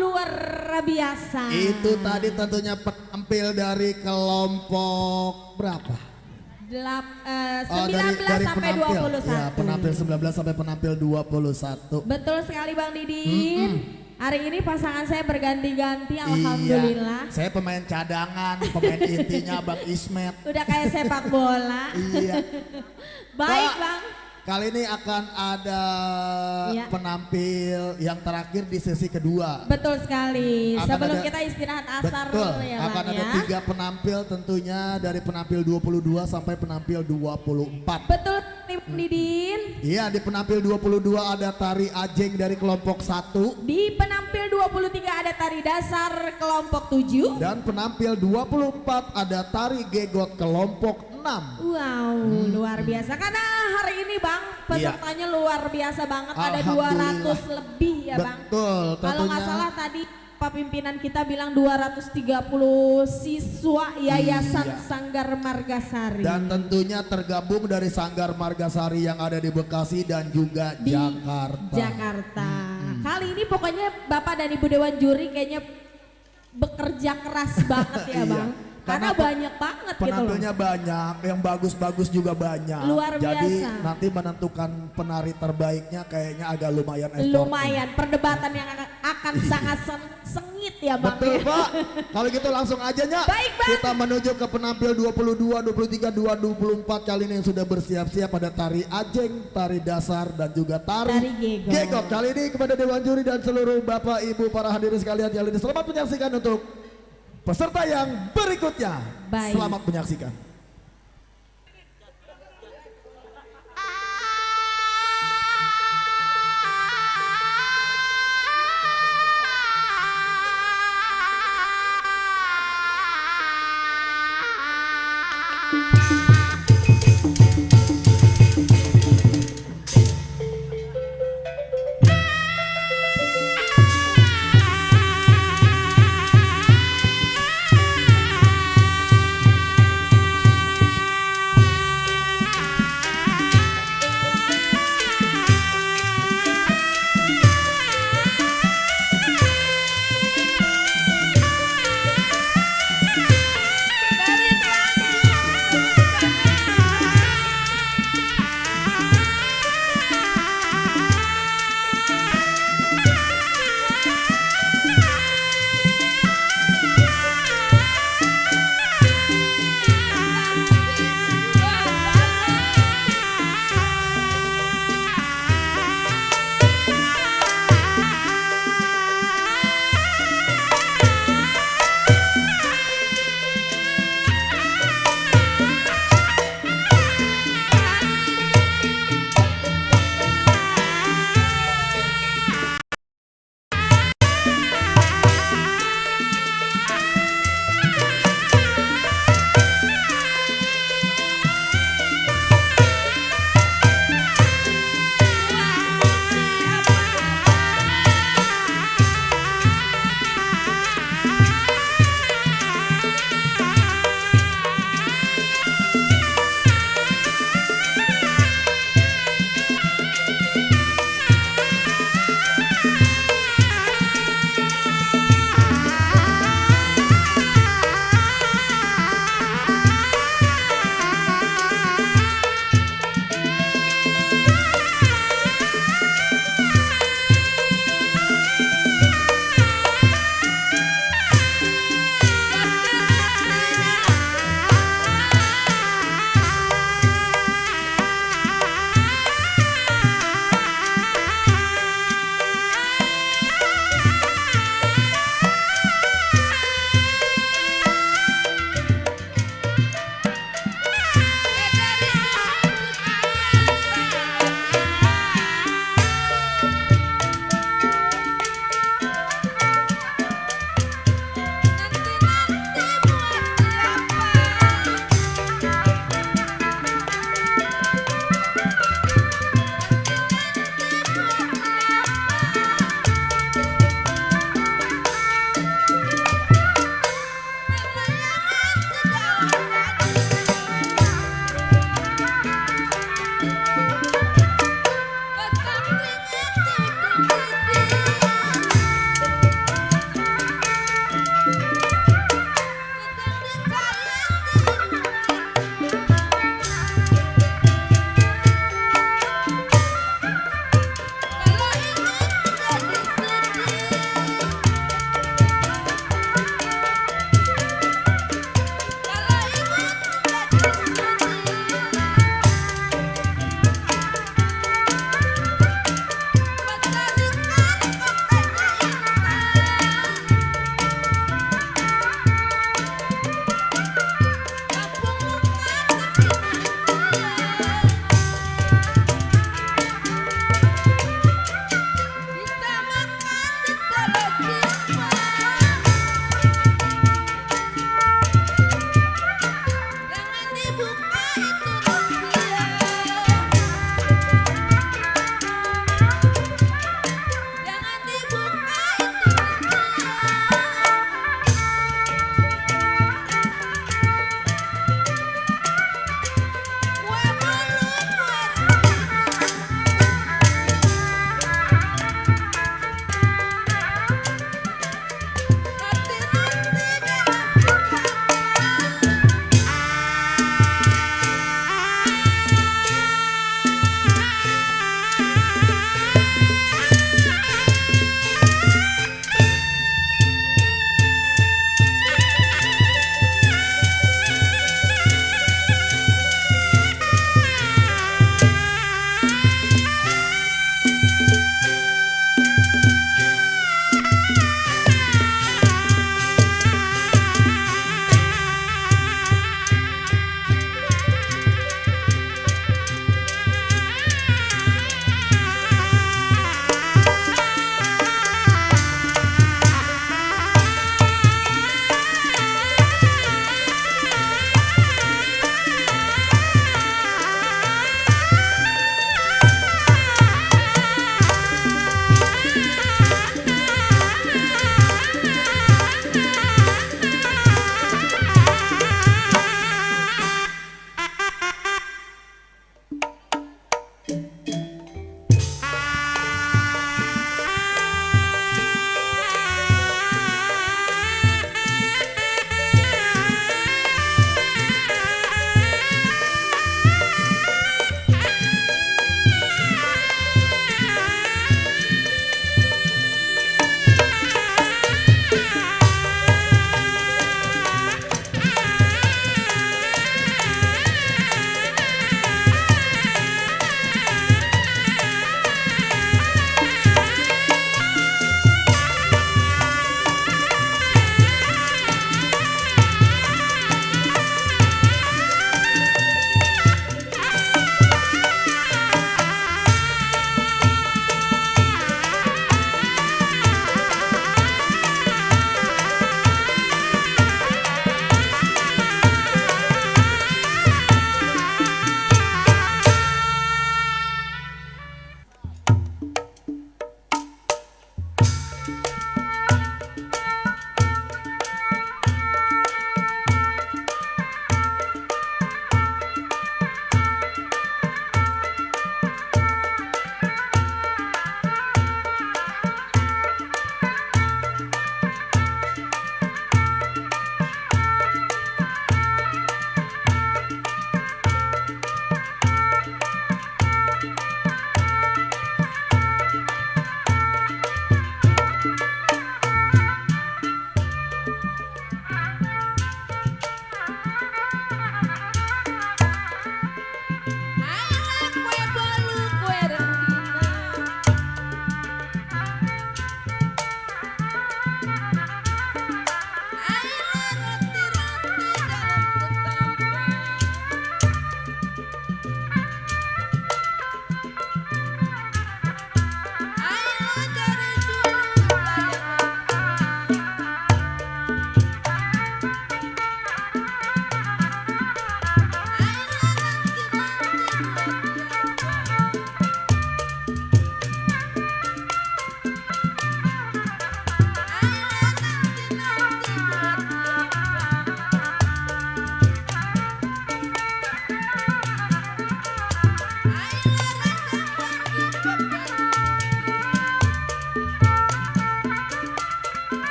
Luar biasa. Itu tadi tentunya penampil dari kelompok berapa? 19 sampai penampil. 21. Ya, penampil 19 sampai penampil 21. Betul sekali Bang Didin. Hari ini pasangan saya berganti-ganti, alhamdulillah. Iya, saya pemain cadangan, pemain intinya Bang Ismet. Udah kayak sepak bola. Iya. Baik Pak, Bang. kali ini akan ada Iya. penampil yang terakhir di sesi kedua. Betul sekali. Akan Sebelum ada- kita istirahat asar Betul, ya akan Bang ada ya. 3 penampil tentunya dari penampil 22 sampai penampil 24. Betul Tim Didin. Iya, di penampil 22 ada tari Ajeng dari kelompok 1 Di penampil 23 ada tari dasar kelompok 7. dan penampil 24 ada tari Gegot kelompok 6. Wow, luar biasa. Karena hari ini Bang, pesertanya luar biasa banget. Ada Alhamdulillah. 200 lebih ya Bang. Betul, Kalau nggak tentunya. salah tadi Pak pimpinan kita bilang 230 siswa Yayasan Iya. Sanggar Margasari. Dan tentunya tergabung dari Sanggar Margasari yang ada di Bekasi dan juga Di Jakarta. Jakarta. Kali ini pokoknya Bapak dan Ibu Dewan Juri kayaknya bekerja keras banget ya Iya. Bang. Karena Karena banyak banget gitu loh. Penampilnya banyak, yang bagus-bagus juga banyak. Luar Jadi biasa. nanti menentukan penari terbaiknya kayaknya agak lumayan effort. Lumayan perdebatan yang akan sangat sengit ya Bang. Betul ya. Pak. Kalau gitu langsung aja Nya. Baik, Bang. Kita menuju ke penampil 22, 23, 24 kali ini yang sudah bersiap-siap pada tari Ajeng, tari dasar dan juga tari Tari Gegot. Kali ini kepada Dewan Juri dan seluruh Bapak Ibu para hadirin sekalian yang ini selamat menyaksikan untuk peserta yang berikutnya. Baik. Selamat menyaksikan.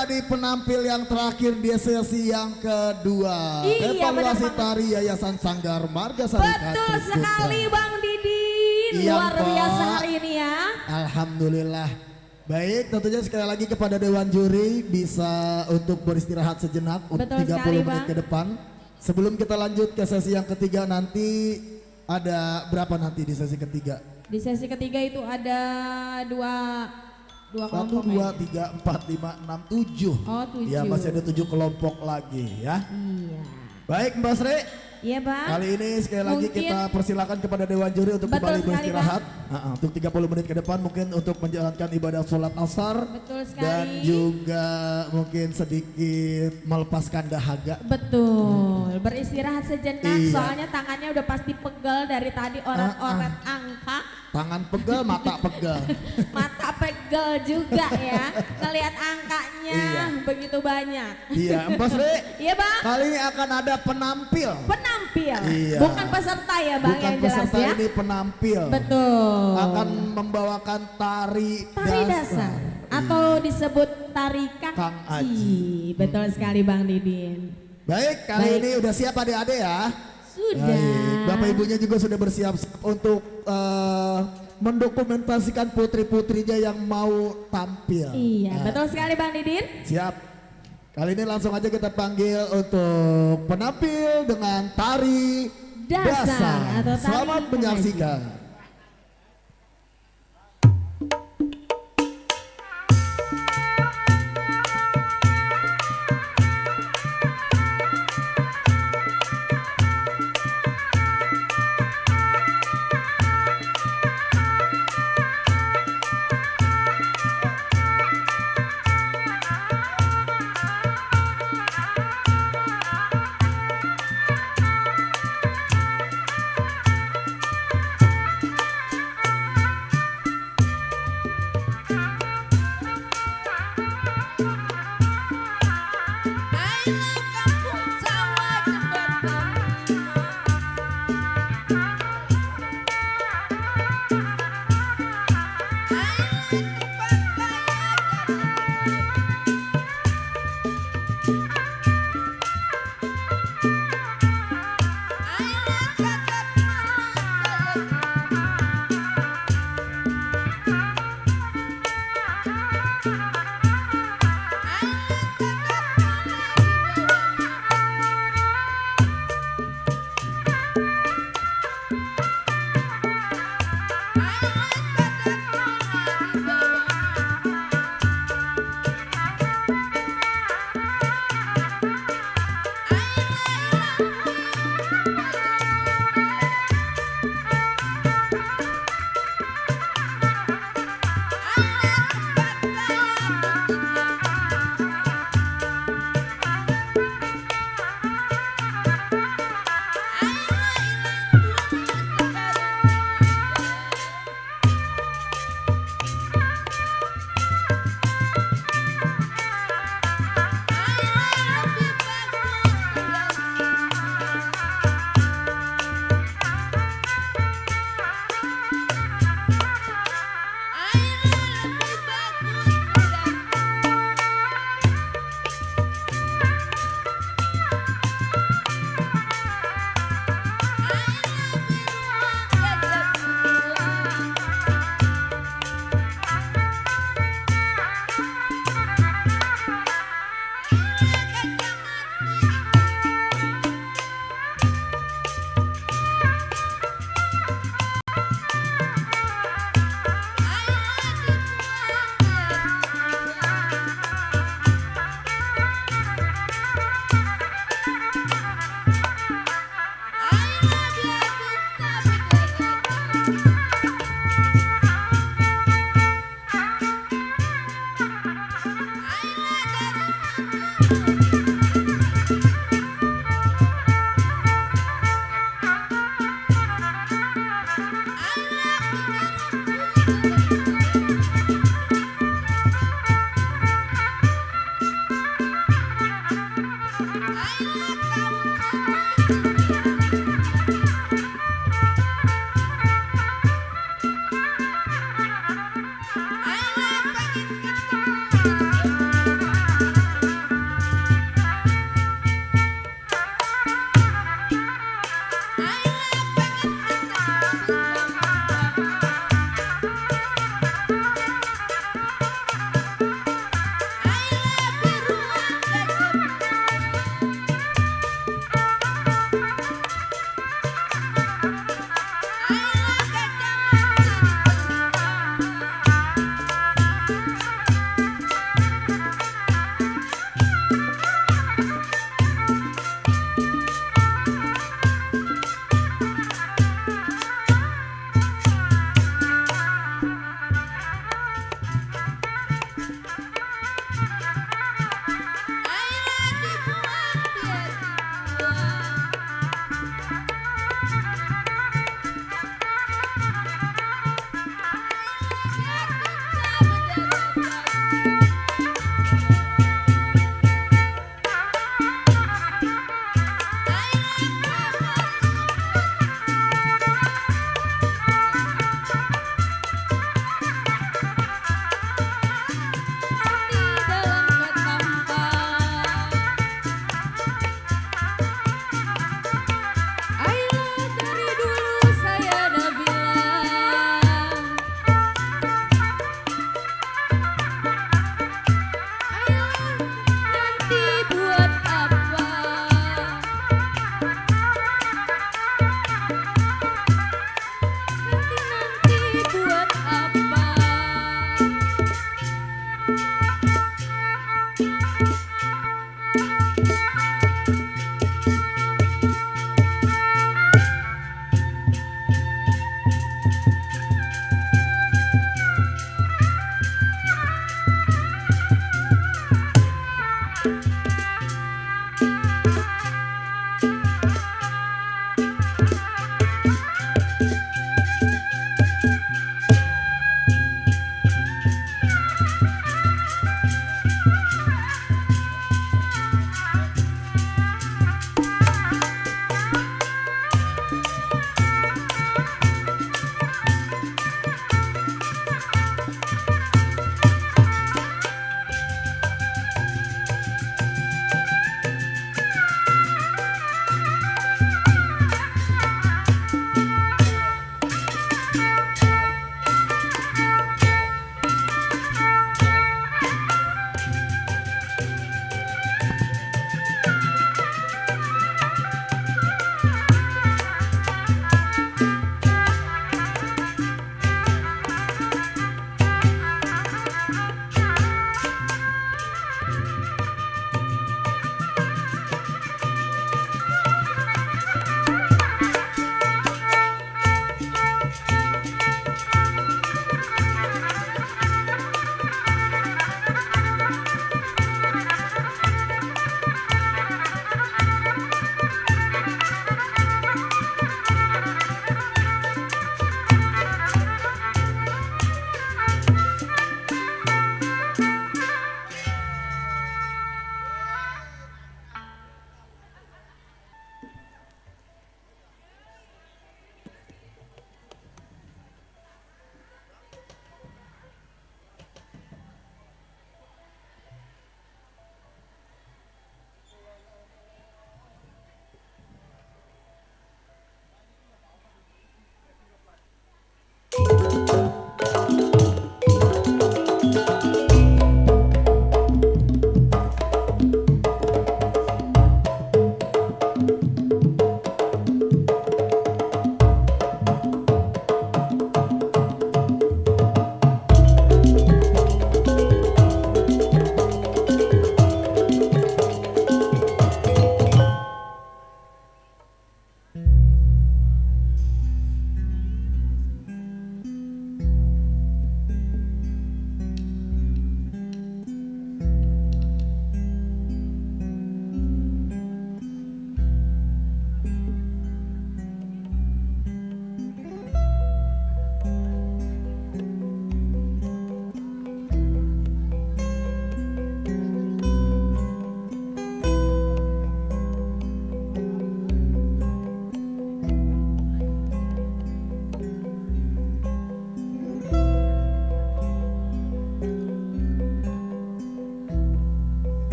menjadi penampil yang terakhir di sesi yang kedua. Iya, Evaluasi benar banget. tari Yayasan Sanggar Margasari Betul Katrik sekali Putra. Bang Didin. Iya, Luar Pak. biasa hari ini ya. Alhamdulillah. Baik, tentunya sekali lagi kepada Dewan Juri bisa untuk beristirahat sejenak untuk Betul 30 sekali, menit Bang. ke depan. Sebelum kita lanjut ke sesi yang ketiga nanti ada berapa nanti di sesi ketiga? Di sesi ketiga itu ada dua 1, kelompok 2, ya. 3, 4, 5, 6, 7. Oh, 7. Ya masih ada 7 kelompok lagi ya. Iya. Baik Mbak Sri, Iya Bang. kali ini sekali lagi Mungkin- kita persilakan kepada Dewan Juri untuk Betul kembali sekali, beristirahat. Untuk 30 menit ke depan mungkin untuk menjalankan ibadah sholat asar. Betul sekali. Dan juga mungkin sedikit melepaskan dahaga. Betul. Beristirahat sejenak Iya. soalnya tangannya udah pasti pegel dari tadi oret-oret angka. Tangan pegel, mata pegel. Mata pegel juga ya. Ngelihat angkanya Iya. begitu banyak. Iya Mbak Sri, Iya Bang. kali ini akan ada penampil. Penampil. Iya. Bukan peserta ya Bang Bukan yang jelas peserta ya. ini penampil. Betul. Akan membawakan tari dasar atau disebut tari Kang Kang Aji. Aji. Betul sekali Bang Didin. Baik, kali Baik. ini udah siap adik-adik ya? Sudah. Baik, Bapak Ibunya juga sudah bersiap-siap untuk mendokumentasikan putri-putrinya yang mau tampil. Iya, Nah, betul sekali Bang Didin. Siap. Kali ini langsung aja kita panggil untuk penampil dengan tari Dasar atau tari Selamat Kang menyaksikan.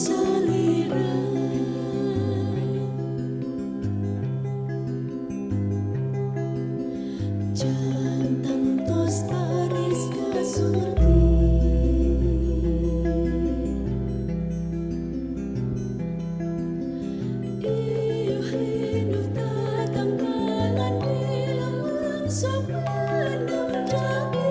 salira Jantang tos aris kasurti Iyo hidup datang kalan bilang sopanang jati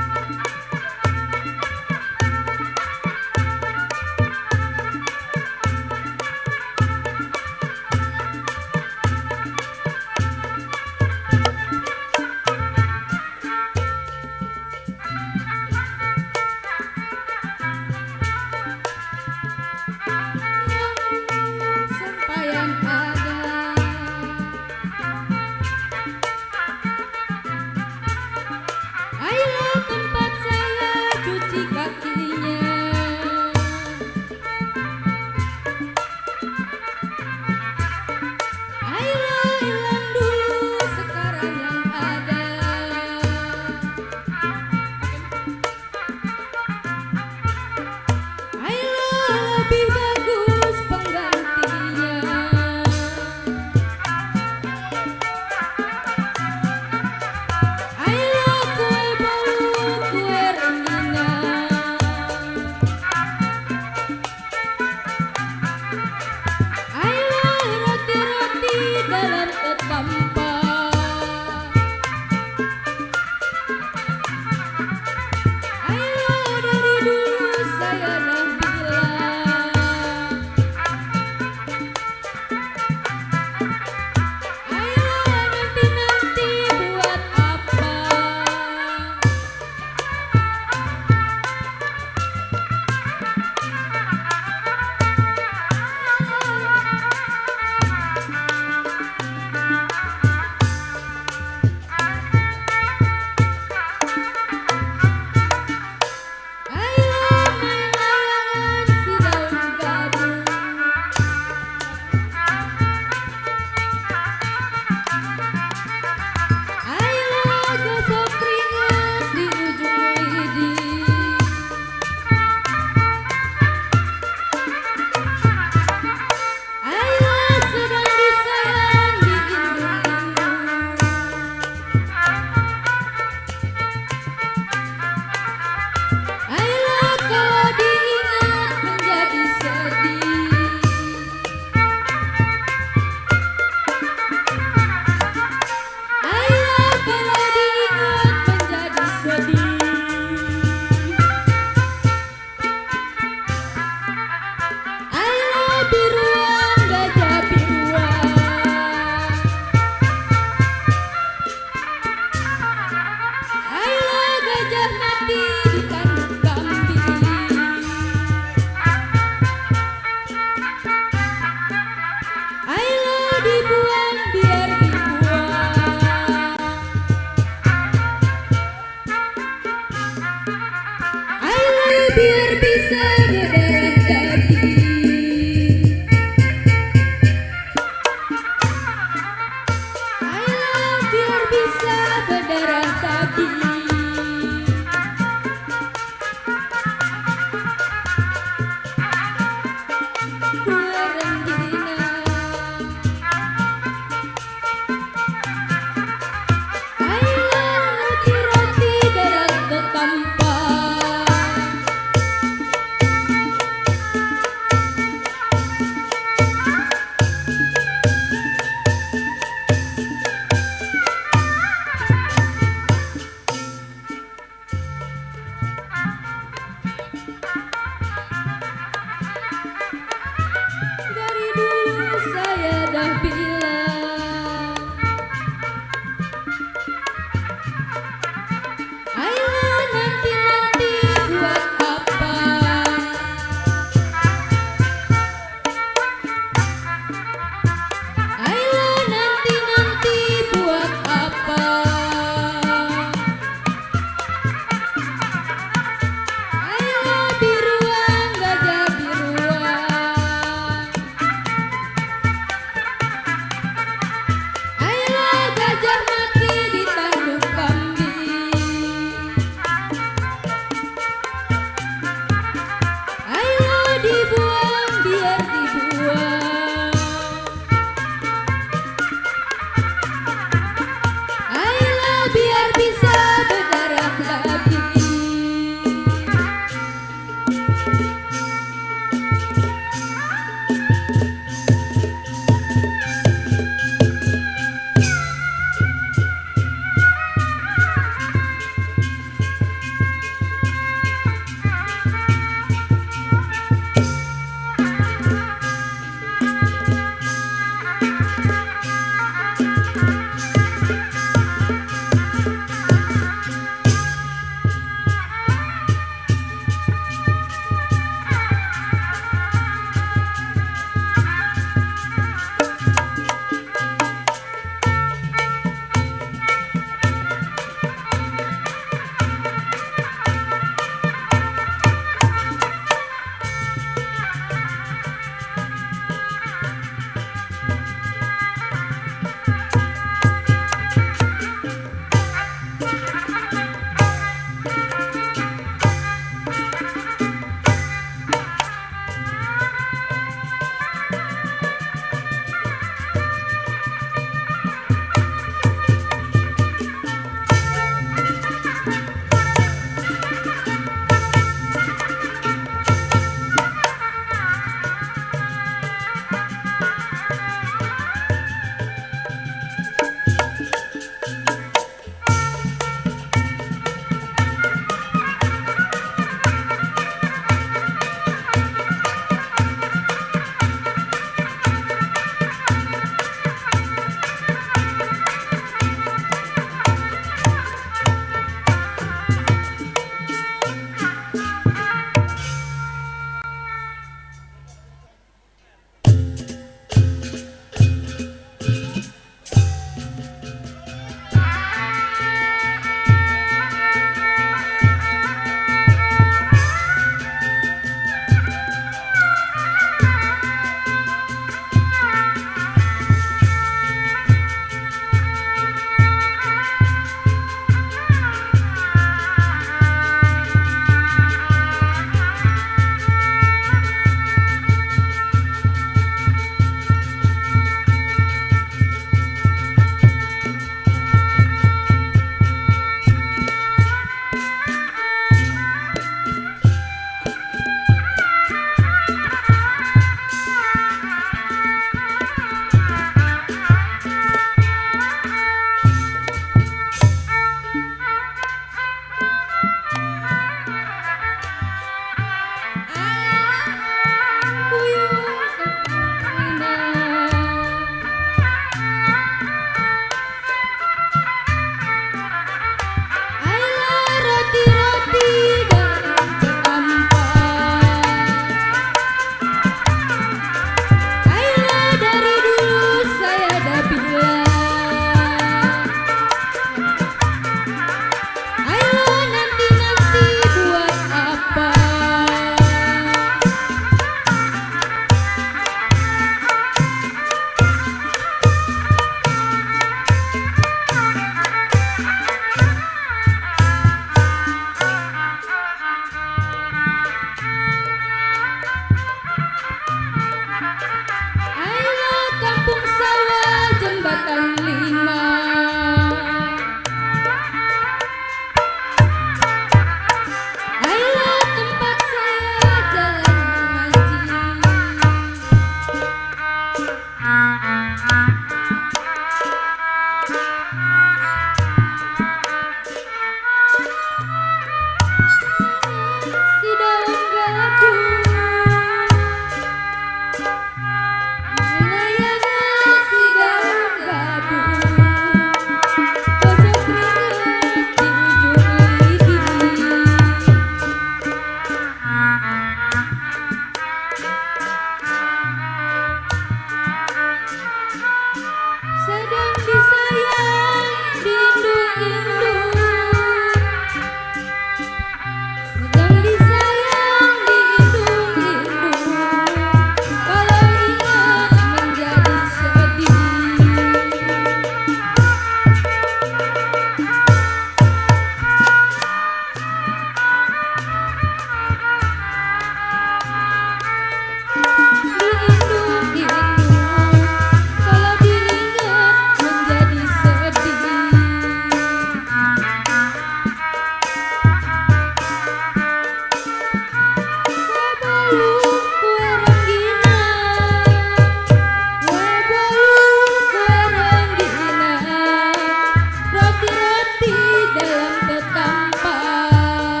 mati dalam ketampan.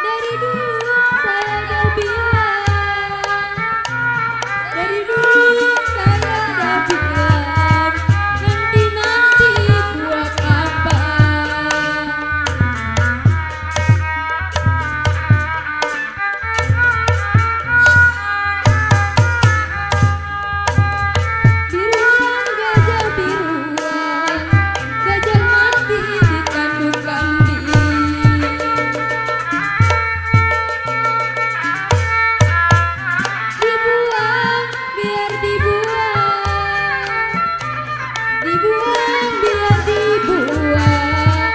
Dari dulu saya dah bilang, dari dulu saya dah bilang, nanti buat apa? Biruan gajah biruan, gajah mati di kandung kambing. Dibuang biar dibuang, dibuang biar dibuang,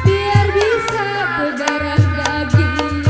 biar bisa berdarah daging.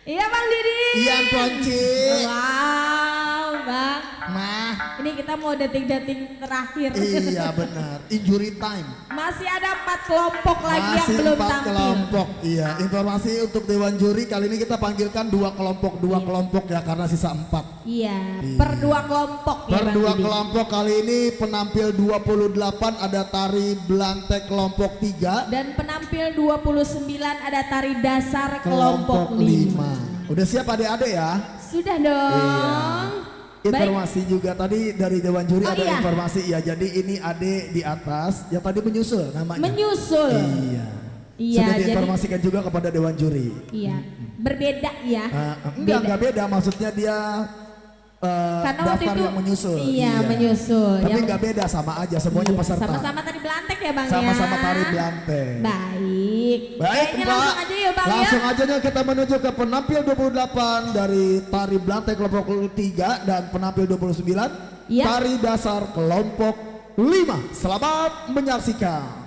Iya Bang Didi. Iya Ponci. Wow Bang. Mah. Ini kita mau detik-detik terakhir. Iya benar. Injury time. Masih ada 4 kelompok lagi yang Masih belum 4 tampil. kelompok. Iya. Informasi untuk Dewan Juri kali ini kita panggilkan 2 kelompok ya karena sisa 4. Iya. Per 2 kelompok ya Per Bang 2 Didi. kelompok kali ini penampil 28 ada tari Blantek kelompok 3. Dan penampil 29 ada tari dasar Kelompok kelompok 5. 5. Udah siap adik-adik ya? Sudah dong. Baik. Informasi juga tadi dari Dewan Juri Oh, ada iya. informasi ya. Jadi ini adik di atas yang tadi menyusul namanya. Menyusul. Iya. Iya, Sudah jadi- diinformasikan juga kepada Dewan Juri. Iya. Berbeda ya. Enggak beda maksudnya dia Karena waktu daftar itu yang menyusul. Iya, menyusul. Tapi Yang- enggak beda sama aja semuanya Iya, peserta. sama-sama tari Blantek ya Bang Sama-sama ya. tari Blantek. Baik. Baik, Kayaknya Mbak. langsung aja yuk Bang Langsung ya. aja nih kita menuju ke penampil 28 dari tari Blantek kelompok 3 dan penampil 29 Iya. tari dasar kelompok 5. Selamat menyaksikan.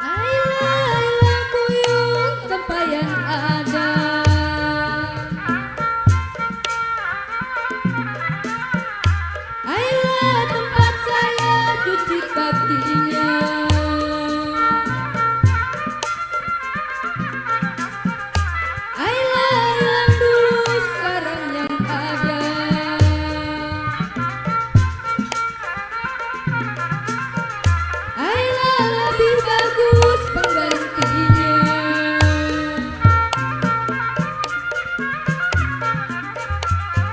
Ayla puyung tempayan ada. Ayla tempat saya cuci kakinya. Ayla yang dulu sekarang yang ada. Ayla lebih bagus penggantinya.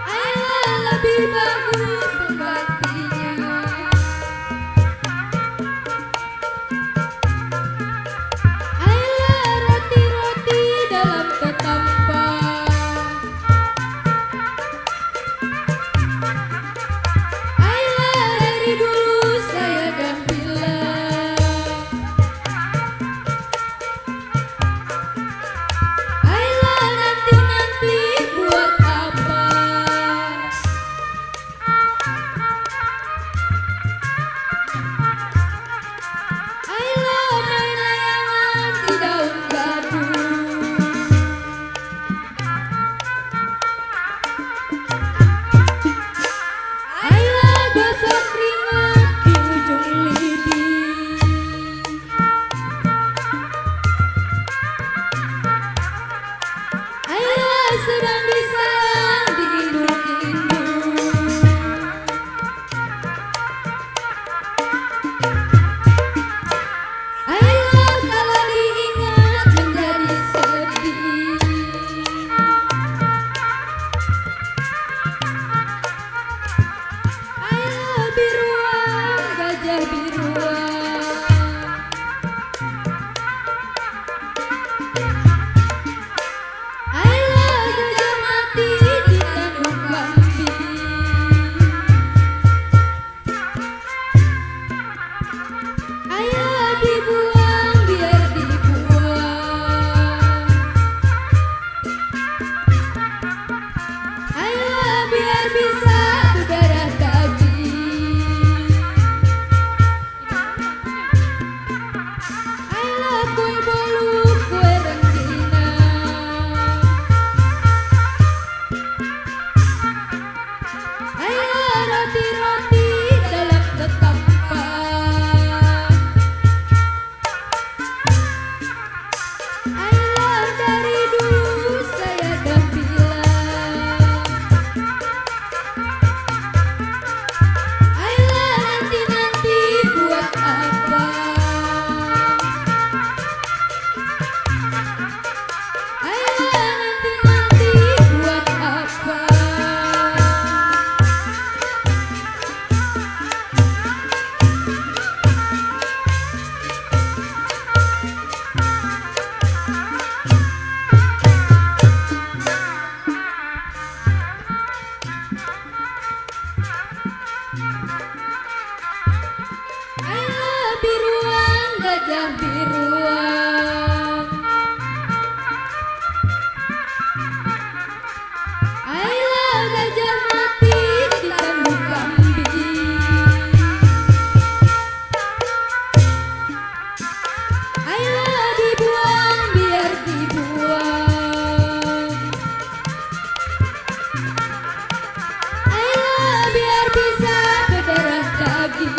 Ayla lebih bagus penggantinya. Ayla roti-roti dalam ketampan. Ayla dari dulu saya dah bilang. Ayla nanti-nanti buat apa? Ayla main layangan di daun gadung. Ayla gosok keringat di ujung lidi. Ayla sedang disayang diindung-indung. Ayla kalau diingat menjadi sedih. Ayla biruan, gajah biruan. Ayla gajah mati di tanduk kambing. Ayla dibuang biar dibuang. Ayla biar bisa berdarah daging. Ayla kue bolu, kue rengginang. Ayla roti-roti dalam ketampan. Ayla dari dulu saya dah bilang. Ayla nanti-nanti buat apa? Ayla nanti-nanti buat apa? Ayla biruan, gajah biruan. Ayla gajah mati di tanduk kambing. Ayla dibuang biar dibuang. Ayla biar bisa berdarah daging.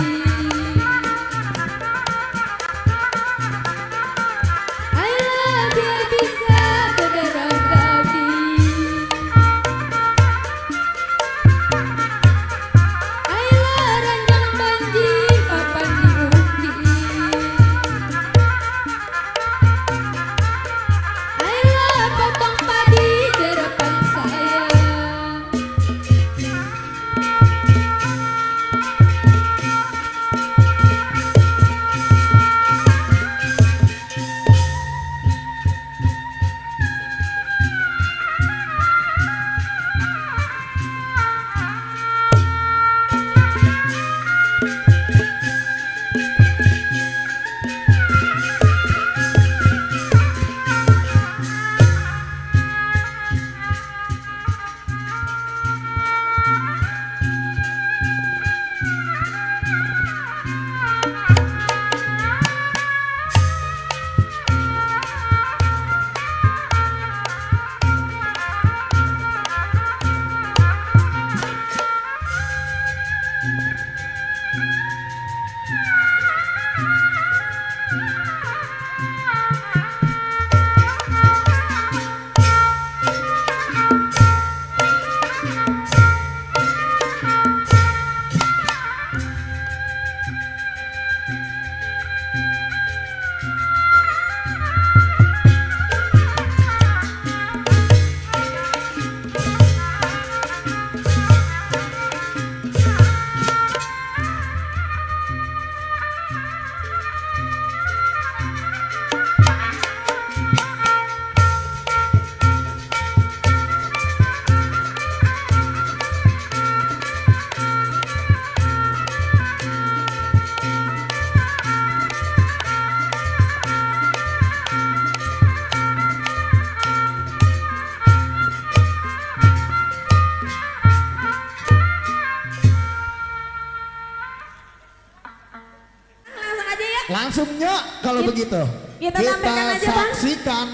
Langsungnya kalau Kita- begitu. kita tampilkan aja, Bang. Saksikan,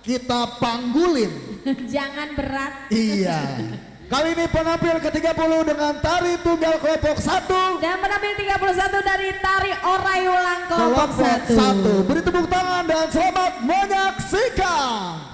kita panggulin. Jangan berat. Iya. Kali ini penampil ke-30 dengan tari tunggal kelompok 1. Dan penampil 31 dari tari Orai Ulang kelompok Kelompok 1. 1. Beri tepuk tangan dan selamat menyaksikan.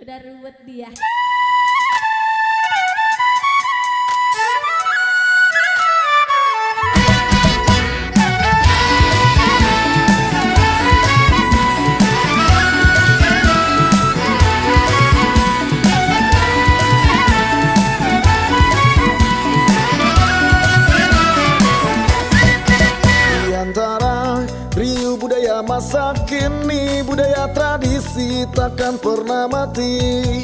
Udah ruwet dia. Di antara riuh budaya masa kini, budaya tradisi takkan pernah mati.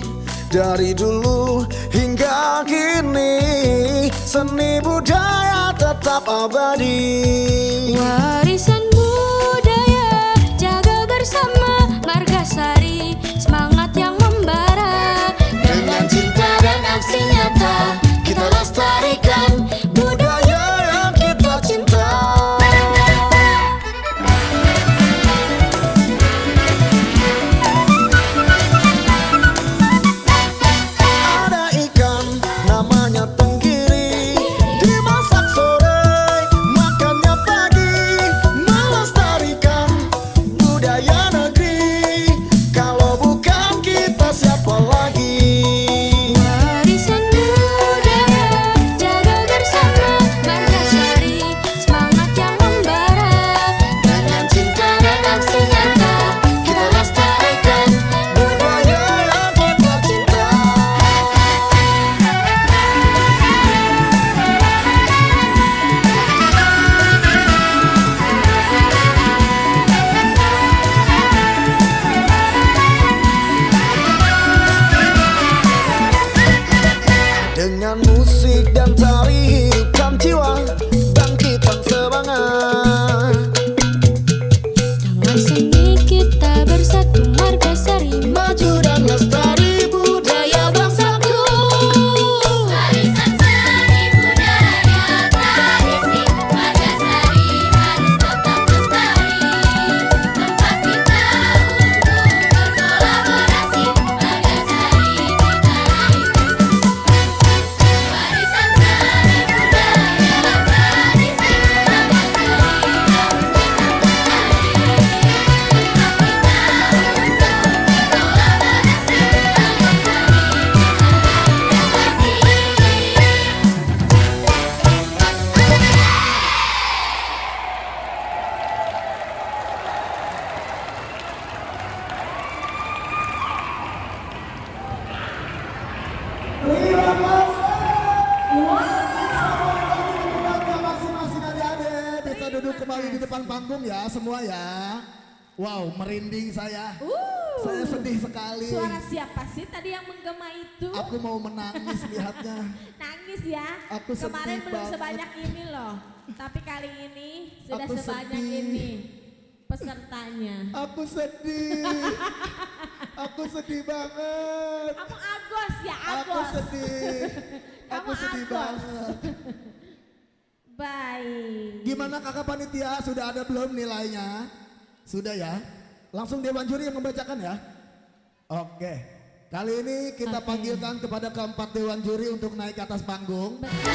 Dari dulu hingga kini, seni budaya tetap abadi. Warisan budaya jaga bersama Margasari, semangat yang membara. Dengan cinta dan aksi nyata kita lestarikan Budaya yang kita cinta. Ada ikan namanya tenggiri, dimasak sore, makannya pagi, melestarikan budaya negeri. Kalau bukan kita siapa lagi? Warisan budaya jaga bersama Margasari, semangat yang membara. Dengan cinta dan aksi nyata kita lestarikan Budaya yang kita cinta. Dengan musik dan tari hidupkan jiwa, bangkitan semangat. dengan seni kita bersatu Margasari, Maju dan lestari budaya bangsaku. warisan seni budaya tradisi Margasari harus tetap lestari. Tempat kita untuk berkolaborasi, Margasari kita raih prestasi. Warisan seni budaya tradisi Margasari harus tetap lestari. Masing-masing adik-adik bisa duduk kembali di depan panggung ya semua ya. Wow, merinding saya. Saya sedih sekali. Suara siapa sih tadi yang menggema itu? Aku mau menangis lihatnya. Nangis ya. Aku sedih Kemarin belum banget. sebanyak ini loh. Tapi kali ini sudah Aku sebanyak sedih. ini pesertanya. Aku sedih. Aku sedih banget. Kamu Agos ya, Aku Agos. sedih. Aku Kamu sedih Agos. banget. Baik. Gimana kakak panitia? Sudah ada belum nilainya? Sudah ya? Langsung Dewan Juri yang membacakan ya? Oke. Kali ini kita Oke. panggilkan kepada keempat Dewan Juri untuk naik ke atas panggung. Betul.